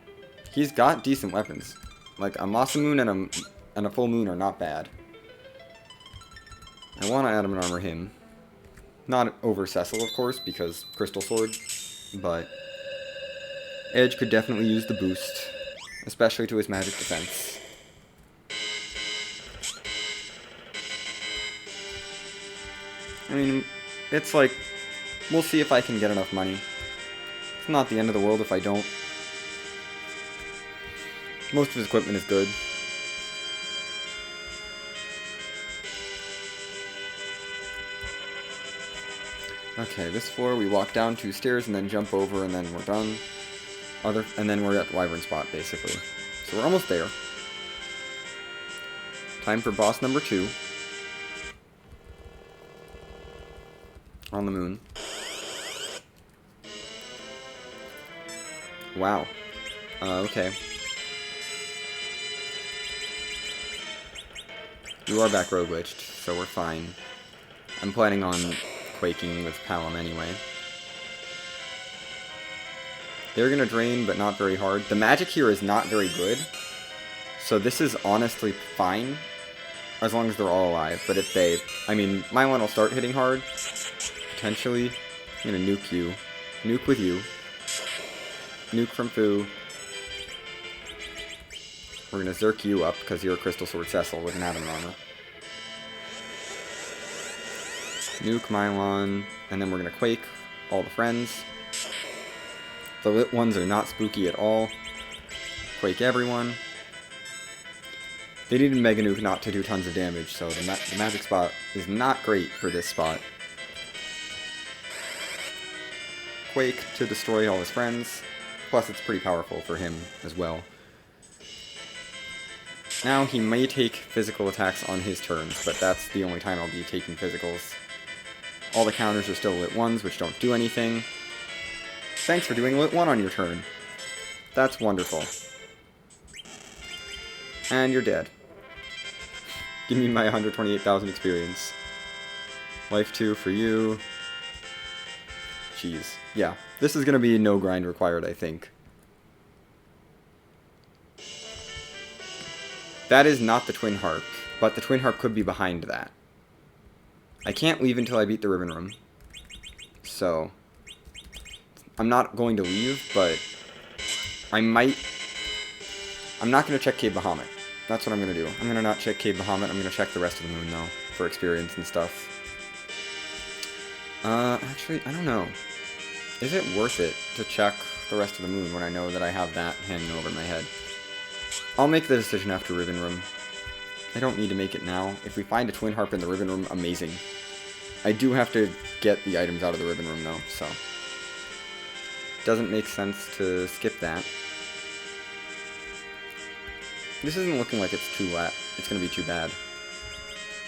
he's got decent weapons. Like a Masamune and a full moon are not bad. I want to adamant armor him. Not over Cecil, of course, because Crystal Sword, but Edge could definitely use the boost, especially to his magic defense. I mean, it's like, we'll see if I can get enough money. It's not the end of the world if I don't. Most of his equipment is good. Okay, this floor we walk down 2 stairs and then jump over and then we're done. And then we're at the Wyvern spot, basically. So we're almost there. Time for boss number 2. On the moon. Wow. Okay. You are back rogue glitched, so we're fine. I'm planning on quaking with Palom anyway. They're gonna drain, but not very hard. The magic here is not very good, so this is honestly fine, as long as they're all alive. But if they... I mean, my one will start hitting hard, potentially. I'm gonna nuke you. Nuke with you. Nuke from Fu. We're gonna Zerk you up, because you're a Crystal Sword Cecil with an Adamant armor. Nuke Mylon, and then we're gonna Quake all the friends. The lit ones are not spooky at all. Quake everyone. They needed Mega Nuke not to do tons of damage, so the magic spot is not great for this spot. Quake to destroy all his friends. Plus, it's pretty powerful for him as well. Now, he may take physical attacks on his turns, but that's the only time I'll be taking physicals. All the counters are still lit ones, which don't do anything. Thanks for doing lit 1 on your turn. That's wonderful. And you're dead. Give me my 128,000 experience. Life 2 for you. Jeez. Yeah, this is going to be no grind required, I think. That is not the Twin Harp, but the Twin Harp could be behind that. I can't leave until I beat the Ribbon Room. So, I'm not going to leave, but I might... I'm not going to check Cave Bahamut. That's what I'm going to do. I'm going to not check Cave Bahamut. I'm going to check the rest of the moon, though, for experience and stuff. Actually, I don't know. Is it worth it to check the rest of the moon when I know that I have that hanging over my head? I'll make the decision after Ribbon Room. I don't need to make it now. If we find a Twin Harp in the Ribbon Room, amazing. I do have to get the items out of the Ribbon Room, though, so... Doesn't make sense to skip that. This isn't looking like it's it's gonna be too bad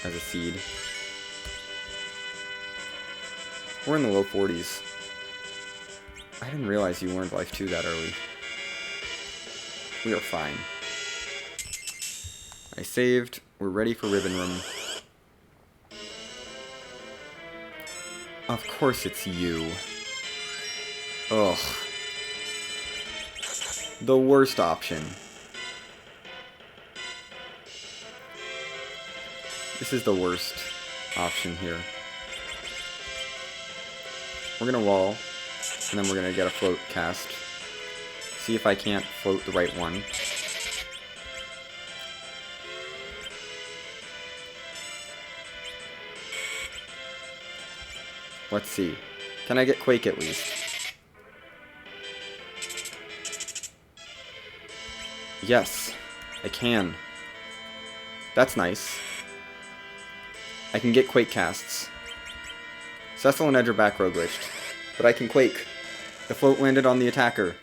as a seed. We're in the low 40s. I didn't realize you learned Life 2 that early. We are fine. I saved. We're ready for Ribbon Room. Of course it's you. Ugh. The worst option. This is the worst option here. We're gonna wall, and then we're gonna get a float cast. See if I can't float the right one. Let's see. Can I get Quake at least? Yes, I can. That's nice. I can get Quake casts. Cecil and Edge are back row glitched, but I can Quake. The float landed on the attacker.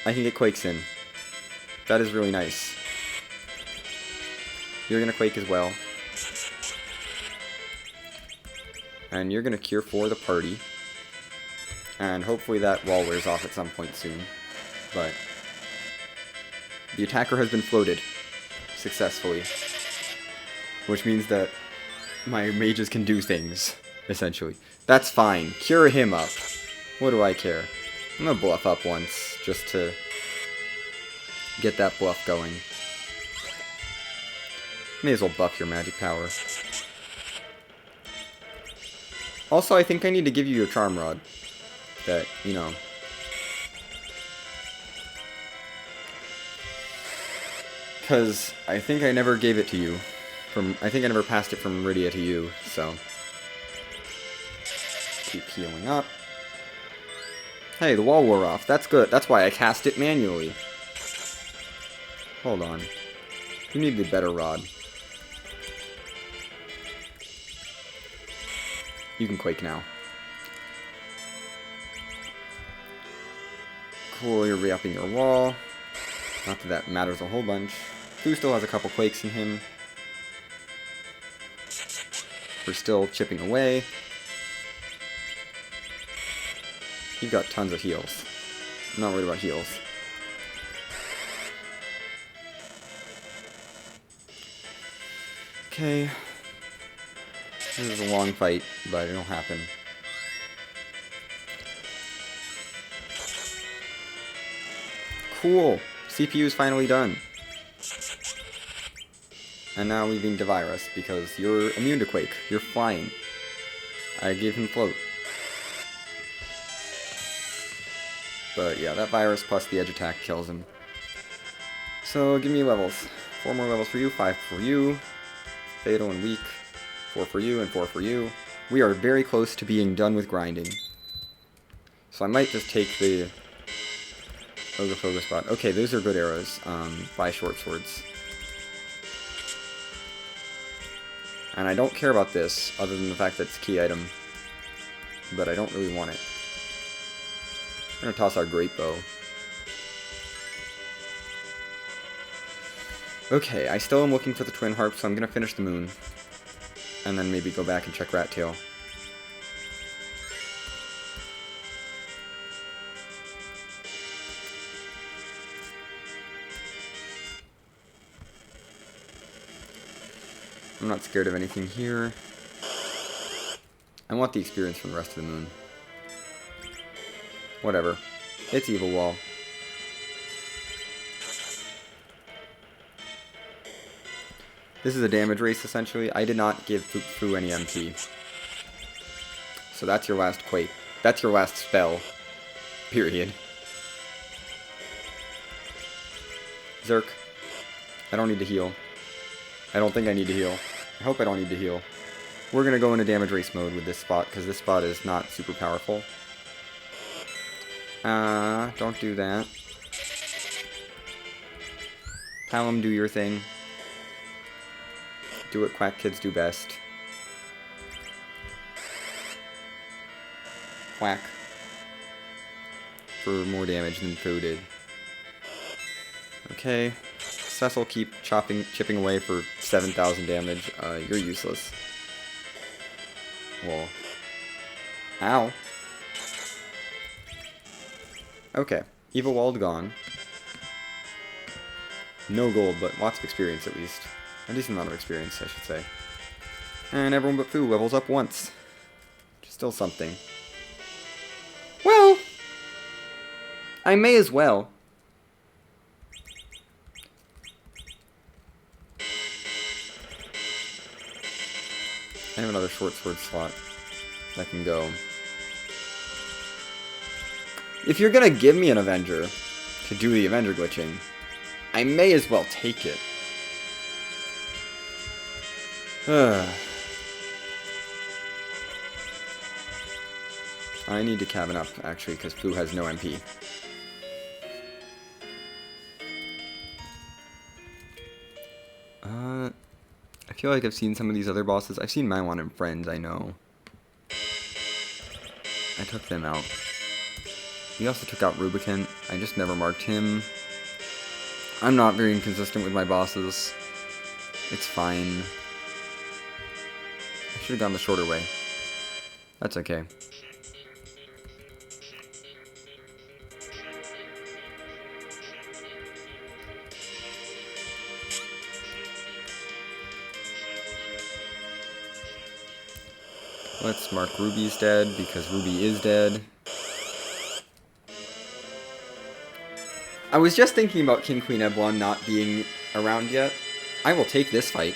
I can get Quakes in. That is really nice. You're gonna Quake as well. And you're gonna Cure for the party. And hopefully that wall wears off at some point soon. But the attacker has been floated successfully. Which means that my mages can do things, essentially. That's fine. Cure him up. What do I care? I'm gonna bluff up once, just to get that bluff going. May as well buff your magic power. Also, I think I need to give you your Charm Rod. That, you know. Because I think I never gave it to you. I think I never passed it from Meridia to you, so. Keep healing up. Hey, the wall wore off. That's good. That's why I cast it manually. Hold on. You need the better rod. You can Quake now. Cool, you're re-upping your wall. Not that that matters a whole bunch. Fu still has a couple Quakes in him. We're still chipping away. You've got tons of heals. I'm not worried about heals. Okay. This is a long fight, but it'll happen. Cool! CPU's finally done. And now leaving the virus, because you're immune to Quake. You're flying. I gave him Float. But yeah, that virus plus the edge attack kills him. So give me levels. 4 more levels for you, 5 for you. Fatal and weak. 4 for you and 4 for you. We are very close to being done with grinding. So I might just take the Ogre Focus spot. Okay, those are good arrows. Buy short swords. And I don't care about this, other than the fact that it's a key item. But I don't really want it. We're gonna toss our Great Bow. Okay, I still am looking for the Twin Harp, so I'm gonna finish the moon. And then maybe go back and check Rat Tail. I'm not scared of anything here. I want the experience from the rest of the moon. Whatever. It's Evil Wall. This is a damage race, essentially. I did not give Fu any MP. So that's your last Quake. That's your last spell. Period. Zerk. I don't need to heal. I don't think I need to heal. I hope I don't need to heal. We're going to go into damage race mode with this spot, because this spot is not super powerful. Don't do that. Palom, do your thing. Do what quack kids do best. Quack. For more damage than Fu did. Okay. Cecil, keep chipping away for 7,000 damage. You're useless. Whoa. Ow. Okay. Evil Walled gone. No gold, but lots of experience at least. A decent amount of experience, I should say. And everyone but Fu levels up once. Which is still something. Well, I may as well. I have another short sword slot that can go. If you're gonna give me an Avenger to do the Avenger glitching, I may as well take it. I need to cabin up, actually, because Fu has no MP. I feel like I've seen some of these other bosses. I've seen Maiwan and Friends, I know. I took them out. We also took out Rubicant. I just never marked him. I'm not very inconsistent with my bosses. It's fine. I should have gone the shorter way. That's okay. Let's mark Ruby's dead, because Ruby is dead. I was just thinking about King Queen Eblan not being around yet. I will take this fight.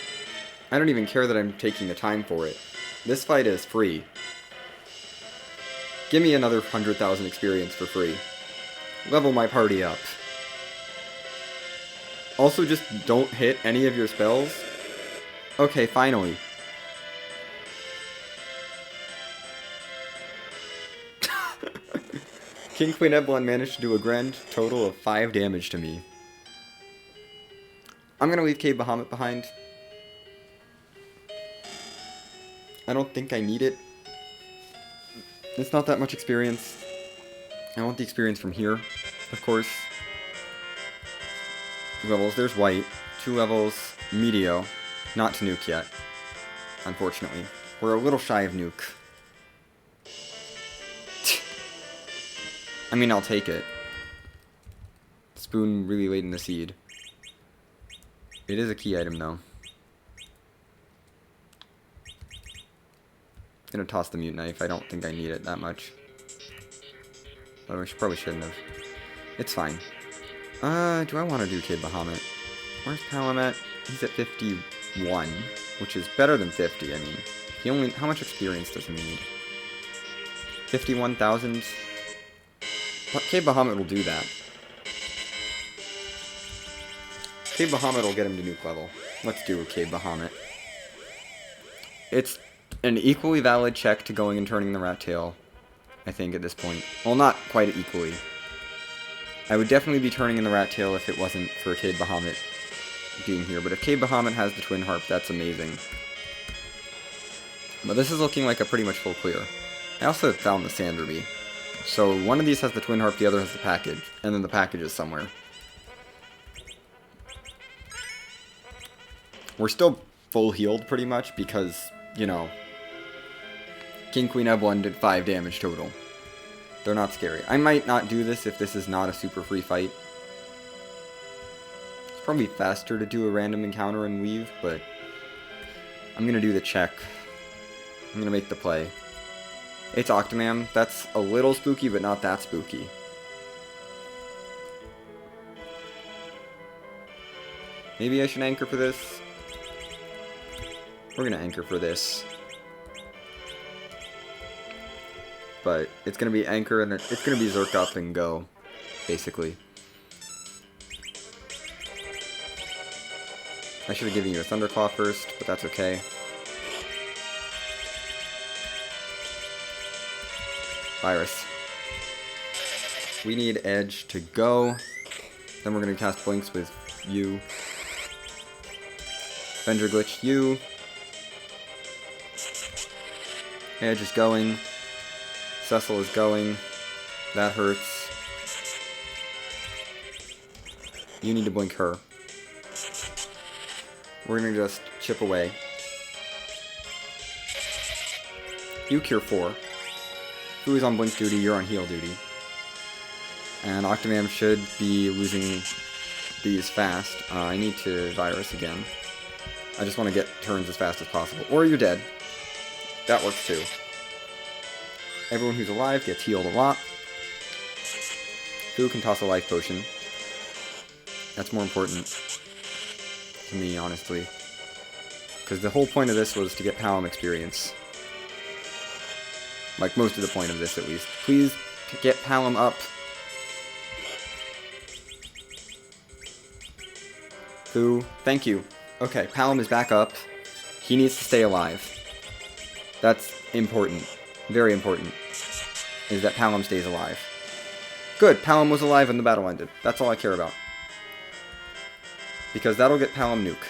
I don't even care that I'm taking the time for it. This fight is free. Give me another 100,000 experience for free. Level my party up. Also, just don't hit any of your spells. Okay, finally. King Queen Evelyn managed to do a grand total of 5 damage to me. I'm gonna leave Cave Bahamut behind. I don't think I need it. It's not that much experience. I want the experience from here, of course. Levels, there's white. 2 levels, Meteo. Not to nuke yet, unfortunately. We're a little shy of nuke. I mean, I'll take it. Spoon really late in the seed. It is a key item, though. Gonna toss the mute knife. I don't think I need it that much. But I probably shouldn't have. It's fine. Do I want to do Cave Bahamut? Where's Palom at? He's at 51, which is better than 50. I mean, he only. How much experience does he need? 51,000. Cave Bahamut will do that. Cave Bahamut will get him to nuke level. Let's do a Cave Bahamut. It's an equally valid check to going and turning the rat tail, I think, at this point. Well, not quite equally. I would definitely be turning in the rat tail if it wasn't for Cave Bahamut being here. But if Cave Bahamut has the twin harp, that's amazing. But this is looking like a pretty much full clear. I also found the sand ruby. So one of these has the twin harp, the other has the package. And then the package is somewhere. We're still full healed pretty much because, you know, King Queen Evelyn did 5 damage total. They're not scary. I might not do this if this is not a super free fight. It's probably faster to do a random encounter and weave, but I'm gonna do the check. I'm gonna make the play. It's Octomam. That's a little spooky, but not that spooky. Maybe I should anchor for this. We're gonna anchor for this. But it's gonna be anchor and it's gonna be Zerk up and go, basically. I should have given you a Thunderclaw first, but that's okay. Virus. We need Edge to go. Then we're gonna cast Blinks with you. Avenger Glitch, you. Edge is going. Cecil is going. That hurts. You need to blink her. We're gonna just chip away. You cure 4. Who is on blink duty, you're on heal duty. And Octomam should be losing these fast. I need to virus again. I just want to get turns as fast as possible. Or you're dead. That works too. Everyone who's alive gets healed a lot. Who can toss a life potion? That's more important to me, honestly. Because the whole point of this was to get Palom experience. Like, most of the point of this, at least. Please, get Palom up. Who? Thank you. Okay, Palom is back up. He needs to stay alive. That's important. Very important. Is that Palom stays alive. Good, Palom was alive when the battle ended. That's all I care about. Because that'll get Palom nuke.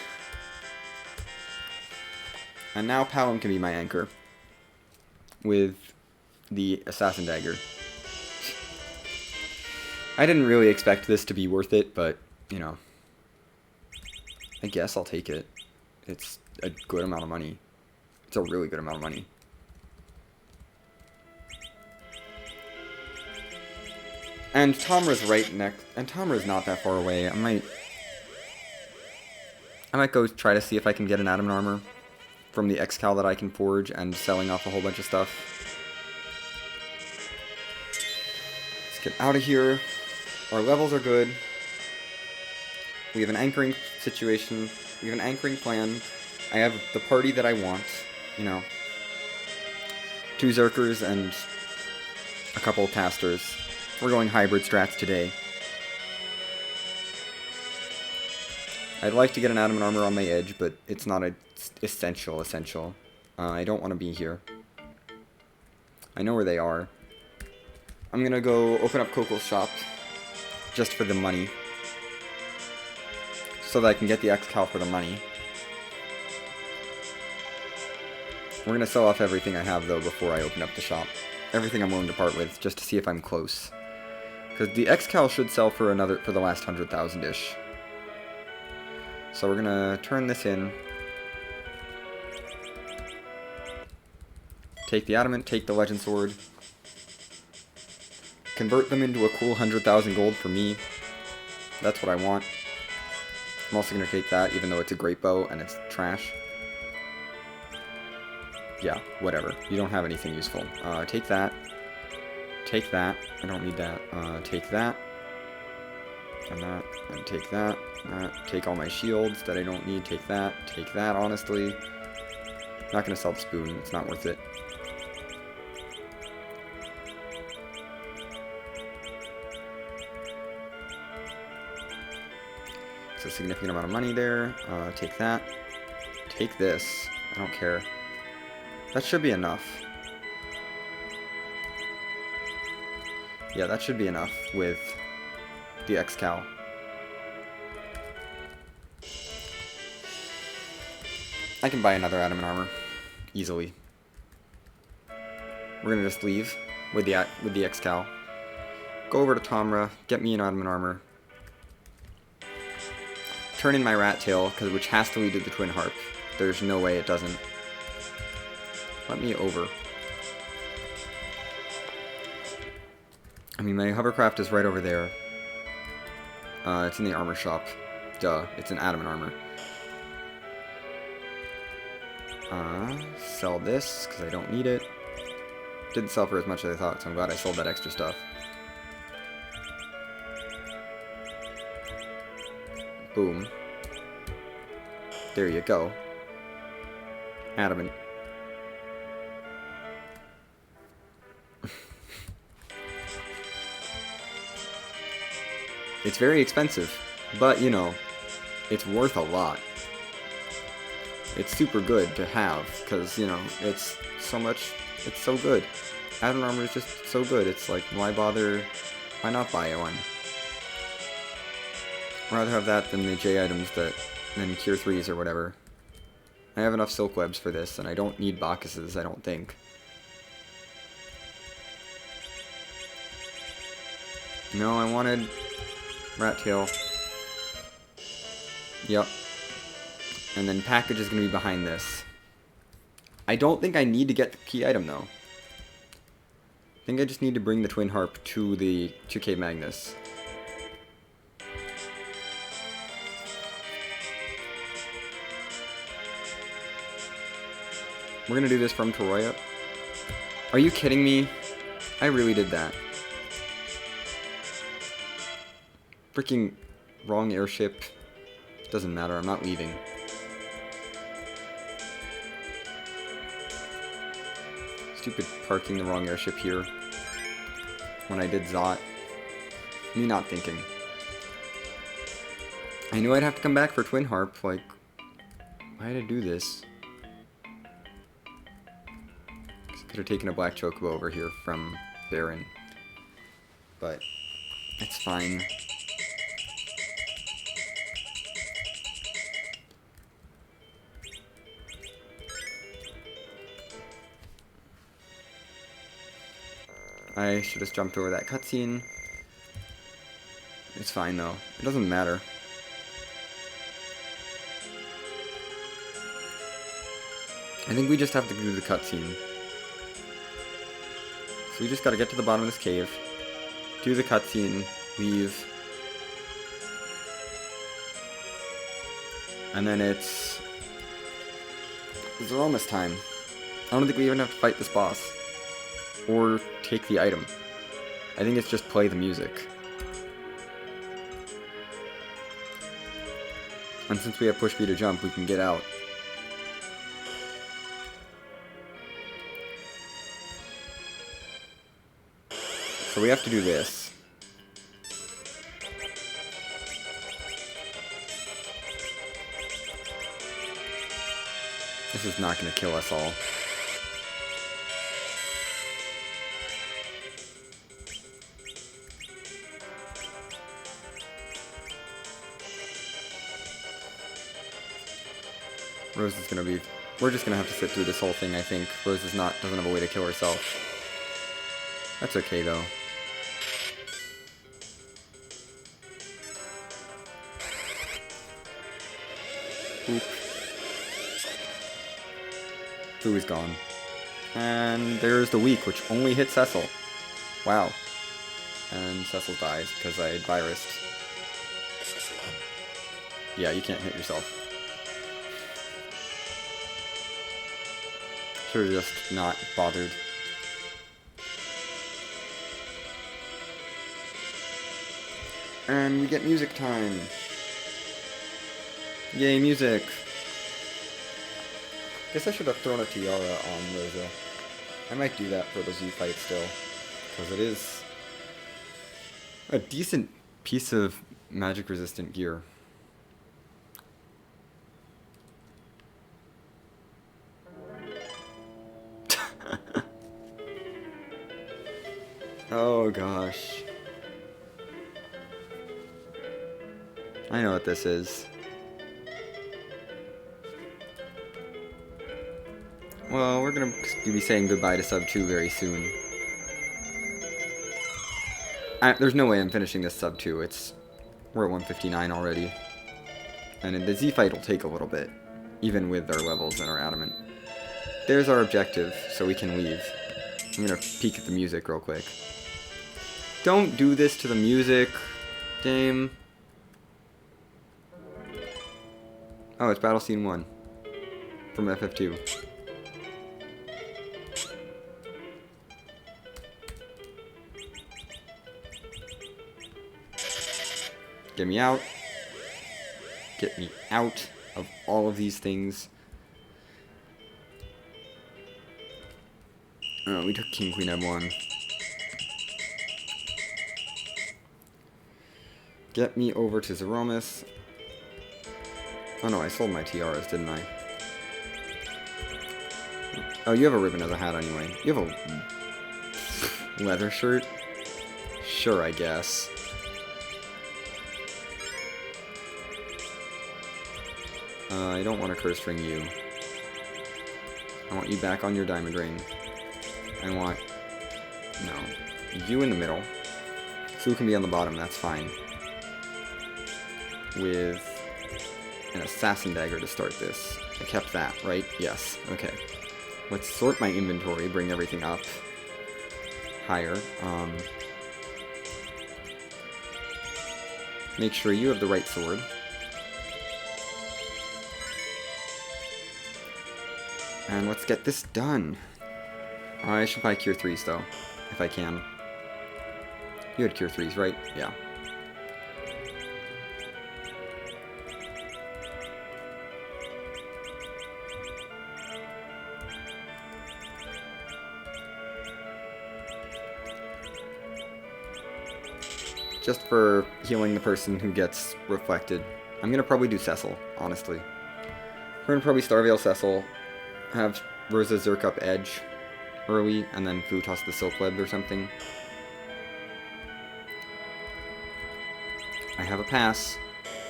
And now Palom can be my anchor. With the Assassin Dagger. I didn't really expect this to be worth it, but, you know. I guess I'll take it. It's a good amount of money. It's a really good amount of money. And Tomra's right next, and Tomra's not that far away. I might go try to see if I can get an adamant armor from the X-Cal that I can forge and selling off a whole bunch of stuff. Let's get out of here. Our levels are good. We have an anchoring situation. We have an anchoring plan. I have the party that I want, you know. 2 Zerkers and a couple of casters. We're going hybrid strats today. I'd like to get an adamant armor on my edge, but it's not a essential. I don't want to be here. I know where they are. I'm gonna go open up Coco's shop just for the money, so that I can get the X-Cal for the money. We're gonna sell off everything I have though before I open up the shop. Everything I'm willing to part with, just to see if I'm close. Because the X-Cal should sell for the last 100,000-ish. So we're gonna turn this in. Take the adamant, take the legend sword. Convert them into a cool 100,000 gold for me. That's what I want. I'm also gonna take that, even though it's a great bow and it's trash. Yeah, whatever. You don't have anything useful. Take that. Take that. I don't need that. Take that. And that. And take that. Take all my shields that I don't need. Take that. Take that, honestly. Not gonna sell the spoon. It's not worth it. It's a significant amount of money there. Take that. Take this. I don't care. That should be enough. Yeah, that should be enough with the X-Cal. I can buy another adamant armor easily. We're gonna just leave with the X-Cal. Go over to Tomra, get me an adamant armor. Turn in my rat tail, which has to lead to the twin harp. There's no way it doesn't. Let me over. I mean, my hovercraft is right over there. It's in the armor shop. Duh, it's an adamant armor. Sell this, because I don't need it. Didn't sell for as much as I thought, so I'm glad I sold that extra stuff. Boom. There you go. Adamant. It's very expensive, but, you know, it's worth a lot. It's super good to have, because, you know, it's so much, it's so good. Adamant armor is just so good, it's like, why bother, why not buy one? I'd rather have that than the J items than Cure 3s or whatever. I have enough silk webs for this, and I don't need Bacchuses, I don't think. No, I wanted rat tail. Yep. And then package is going to be behind this. I don't think I need to get the key item though. I think I just need to bring the twin harp to Cave Magnus. We're going to do this from Toroya. Are you kidding me? I really did that. Freaking wrong airship. Doesn't matter, I'm not leaving. Stupid parking the wrong airship here. When I did Zot. Me not thinking. I knew I'd have to come back for Twin Harp, like, why did I do this? Could have taken a black chocobo over here from Baron. But, it's fine. I should have jumped over that cutscene. It's fine though. It doesn't matter. I think we just have to do the cutscene. So we just gotta get to the bottom of this cave, do the cutscene, leave, and then it's almost time. I don't think we even have to fight this boss. Or take the item. I think it's just play the music. And since we have push B to jump, we can get out. So we have to do this. This is not going to kill us all. Rose is going to be... We're just going to have to sit through this whole thing, I think. Rose doesn't have a way to kill herself. That's okay, though. Oop. Foo is gone. And there's the weak, which only hit Cecil. Wow. And Cecil dies because I virused. Yeah, you can't hit yourself. Should've just not bothered. And we get music time. Yay, music. Guess I should have thrown a tiara on Rosa. I might do that for the Z fight still. Because it is a decent piece of magic resistant gear. Oh gosh. I know what this is. Well, we're gonna be saying goodbye to sub 2 very soon. There's no way I'm finishing this sub 2. We're at 159 already. And the Z fight will take a little bit, even with our levels and our adamant. There's our objective, so we can leave. I'm gonna peek at the music real quick. Don't do this to the music, game. Oh, it's Battle Scene 1 from FF2. Get me out. Get me out of all of these things. Oh, we took King Queen M1. Get me over to Zeromus. Oh no, I sold my tiaras, didn't I? Oh, you have a ribbon as a hat anyway. You have a leather shirt? Sure, I guess. I don't want to curse ring you. I want you back on your diamond ring. I want... No. You in the middle. Fu can be on the bottom, that's fine. With an assassin dagger to start this. I kept that, right? Yes. Okay. Let's sort my inventory, bring everything up higher. Make sure you have the right sword. And let's get this done. I should buy Cure 3s though, if I can. You had Cure 3s, right? Yeah. Just for healing the person who gets reflected. I'm gonna probably do Cecil, honestly. We're gonna probably Starveil Cecil, have Rosa Zerk up Edge early, and then Fu toss the Silk Web or something. I have a pass.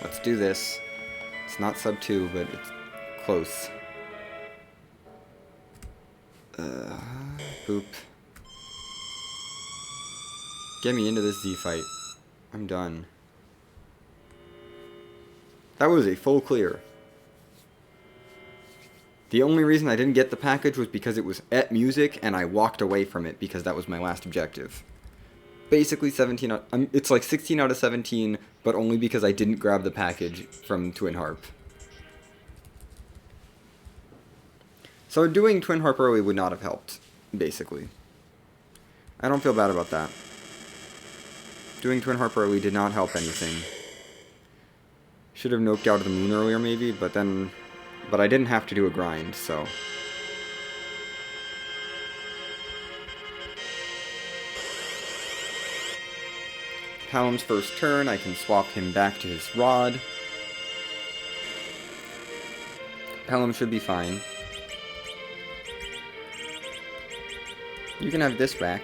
Let's do this. It's not sub 2, but it's close. Boop. Get me into this Z fight. I'm done. That was a full clear. The only reason I didn't get the package was because it was at music, and I walked away from it because that was my last objective. Basically 17 out, it's like 16 out of 17, but only because I didn't grab the package from Twin Harp. So doing Twin Harp early would not have helped, basically. I don't feel bad about that. Doing Twin Harp early did not help anything. Should have noped out of the moon earlier maybe, but I didn't have to do a grind, so. Palom's first turn, I can swap him back to his rod. Palom should be fine. You can have this rack,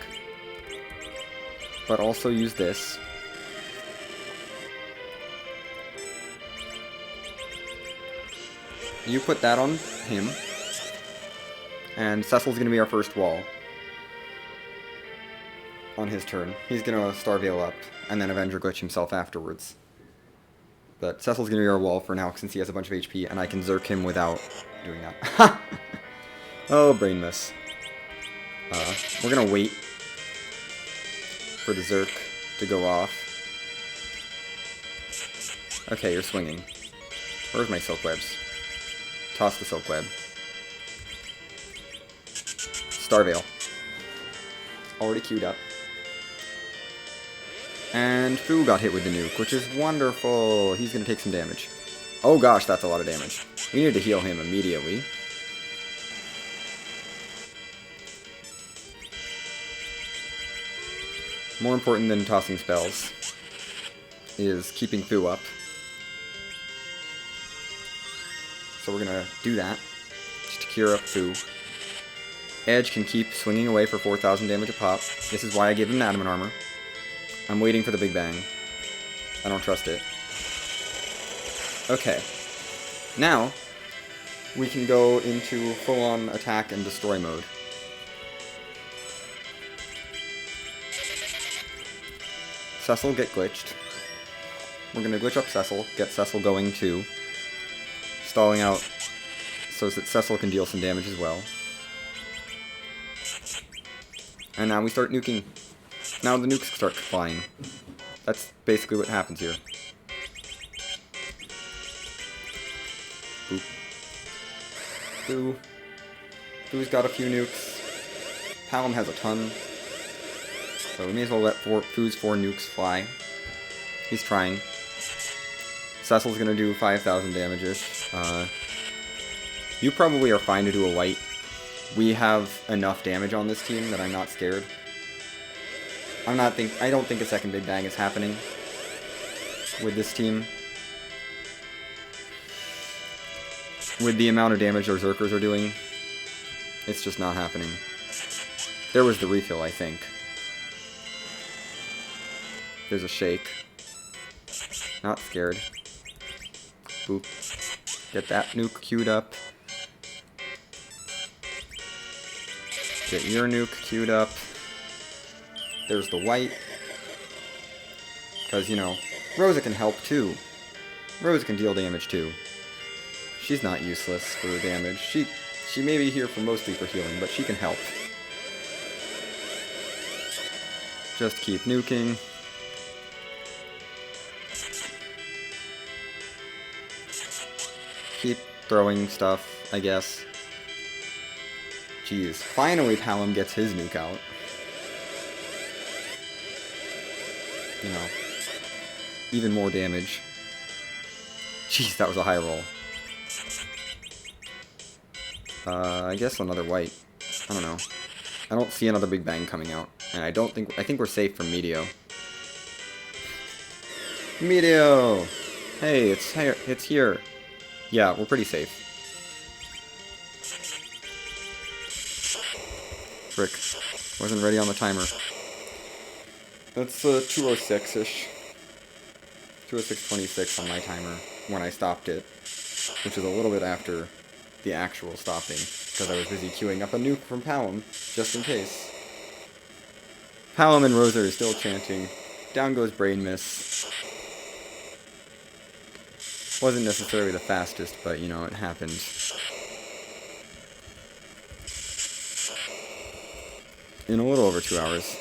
but also use this. You put that on him, and Cecil's going to be our first wall on his turn. He's going to Starveil up, and then Avenger Glitch himself afterwards. But Cecil's going to be our wall for now, since he has a bunch of HP, and I can Zerk him without doing that. Oh, brain miss. We're going to wait for the Zerk to go off. Okay, you're swinging. Where's my Silk Webs? Toss the Silk Web. Starveil. Already queued up. And Fu got hit with the nuke, which is wonderful. He's going to take some damage. Oh gosh, that's a lot of damage. We need to heal him immediately. More important than tossing spells is keeping Fu up. So we're going to do that, just to cure up Fu. Edge can keep swinging away for 4,000 damage a pop. This is why I gave him adamant armor. I'm waiting for the Big Bang. I don't trust it. Okay. Now, we can go into full-on attack and destroy mode. Cecil get glitched. We're going to glitch up Cecil, get Cecil going too. Stalling out so that Cecil can deal some damage as well. And now we start nuking. Now the nukes start flying. That's basically what happens here. Boop. Boo. Boo's got a few nukes. Palom has a ton. So we may as well let Fu's 4 nukes fly. He's trying. Cecil's gonna do 5,000 damages. You probably are fine to do a white. We have enough damage on this team that I'm not scared. I don't think a second Big Bang is happening with this team. With the amount of damage our Zerkers are doing, it's just not happening. There was the refill, I think. There's a shake. Not scared. Boop. Get that nuke queued up. Get your nuke queued up. There's the white. Because, you know, Rosa can help too. Rosa can deal damage too. She's not useless for damage. She may be here mostly for healing, but she can help. Just keep nuking. Keep throwing stuff, I guess. Jeez, finally Palom gets his nuke out. You know, even more damage. Jeez, that was a high roll. I guess another white. I don't know. I don't see another Big Bang coming out. And I think we're safe from Meteo. Meteo! Hey, it's here. Yeah, we're pretty safe. Frick. Wasn't ready on the timer. That's 206-ish. 206.26 on my timer when I stopped it. Which is a little bit after the actual stopping. Because I was busy queuing up a nuke from Palom, just in case. Palom and Rosa are still chanting. Down goes Brain Miss. Wasn't necessarily the fastest, but, you know, it happened. In a little over 2 hours.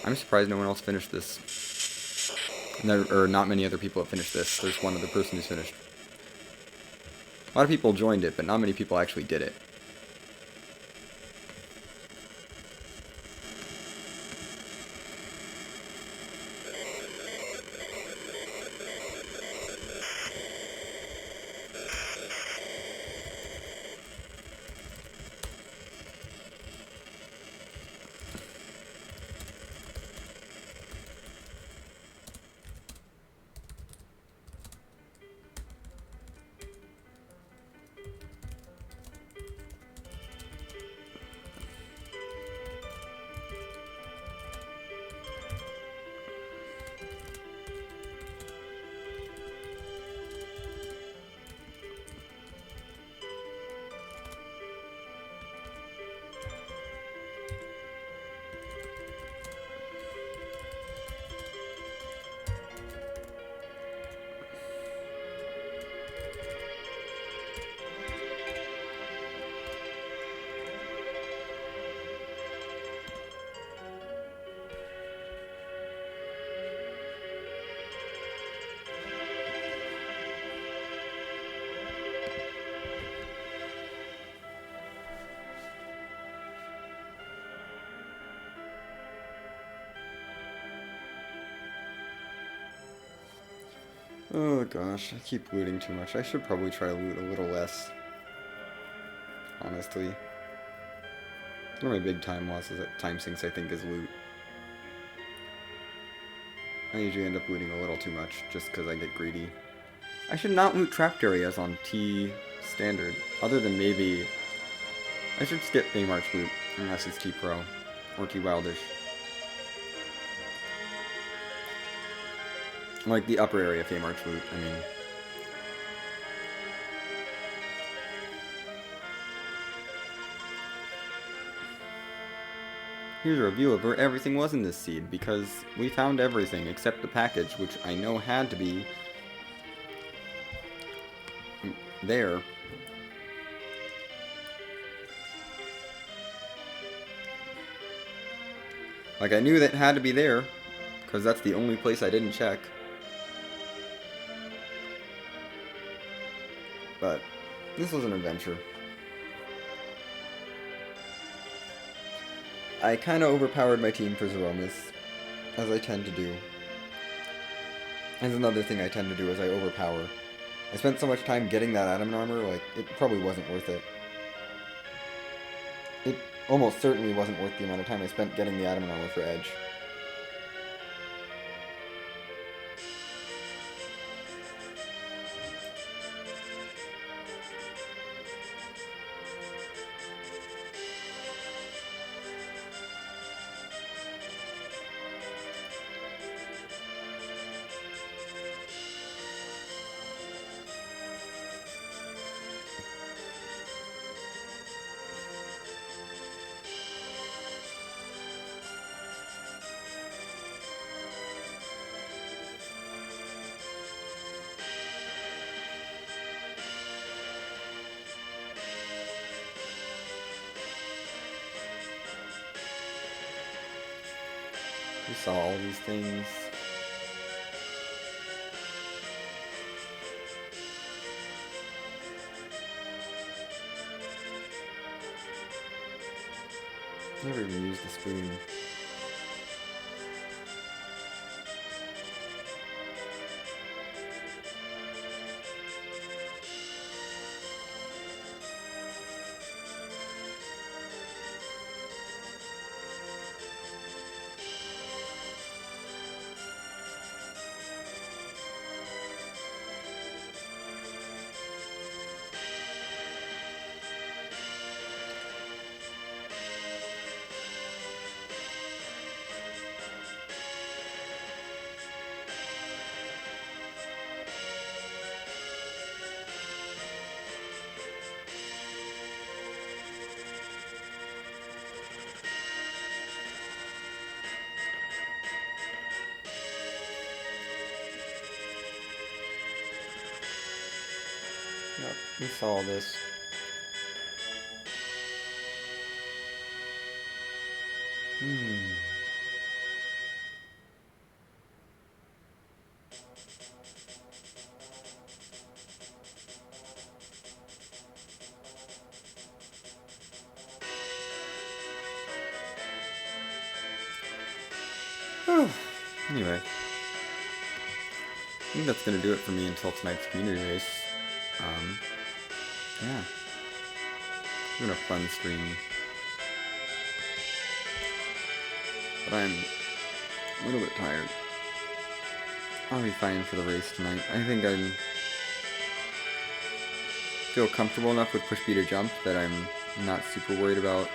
I'm surprised no one else finished this. Or not many other people have finished this. There's one other person who's finished. A lot of people joined it, but not many people actually did it. Oh gosh, I keep looting too much. I should probably try to loot a little less. Honestly. One of my big time losses at time sinks, I think, is loot. I usually end up looting a little too much, just because I get greedy. I should not loot trapped areas on T standard, other than maybe... I should skip Baymarch loot, unless it's T Pro, or T Wildish. Like the upper area Baymarch loot, I mean. Here's a review of where everything was in this seed, because we found everything except the package, which I know had to be there. Like, I knew that had to be there, because that's the only place I didn't check. But this was an adventure. I kind of overpowered my team for Zeromus, as I tend to do. That's another thing I tend to do is I overpower. I spent so much time getting that adamant armor, like, it probably wasn't worth it. It almost certainly wasn't worth the amount of time I spent getting the adamant armor for Edge. We saw all these things. Never even used the spoon. Yep, we saw all this. Anyway, I think that's gonna do it for me until tonight's community race. Yeah. It's been a fun stream. But I'm a little bit tired. I'll be fine for the race tonight. I think I feel comfortable enough with push B to jump that I'm not super worried about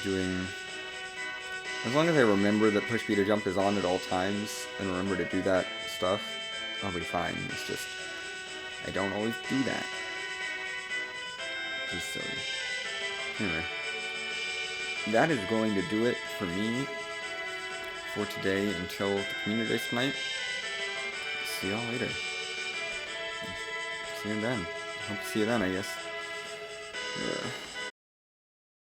doing... As long as I remember that push B to jump is on at all times and remember to do that stuff, I'll be fine. It's just, I don't always do that. Just silly. Anyway, that is going to do it for me for today until the community race tonight. See y'all later. See you then. Hope to see you then, I guess. Yeah.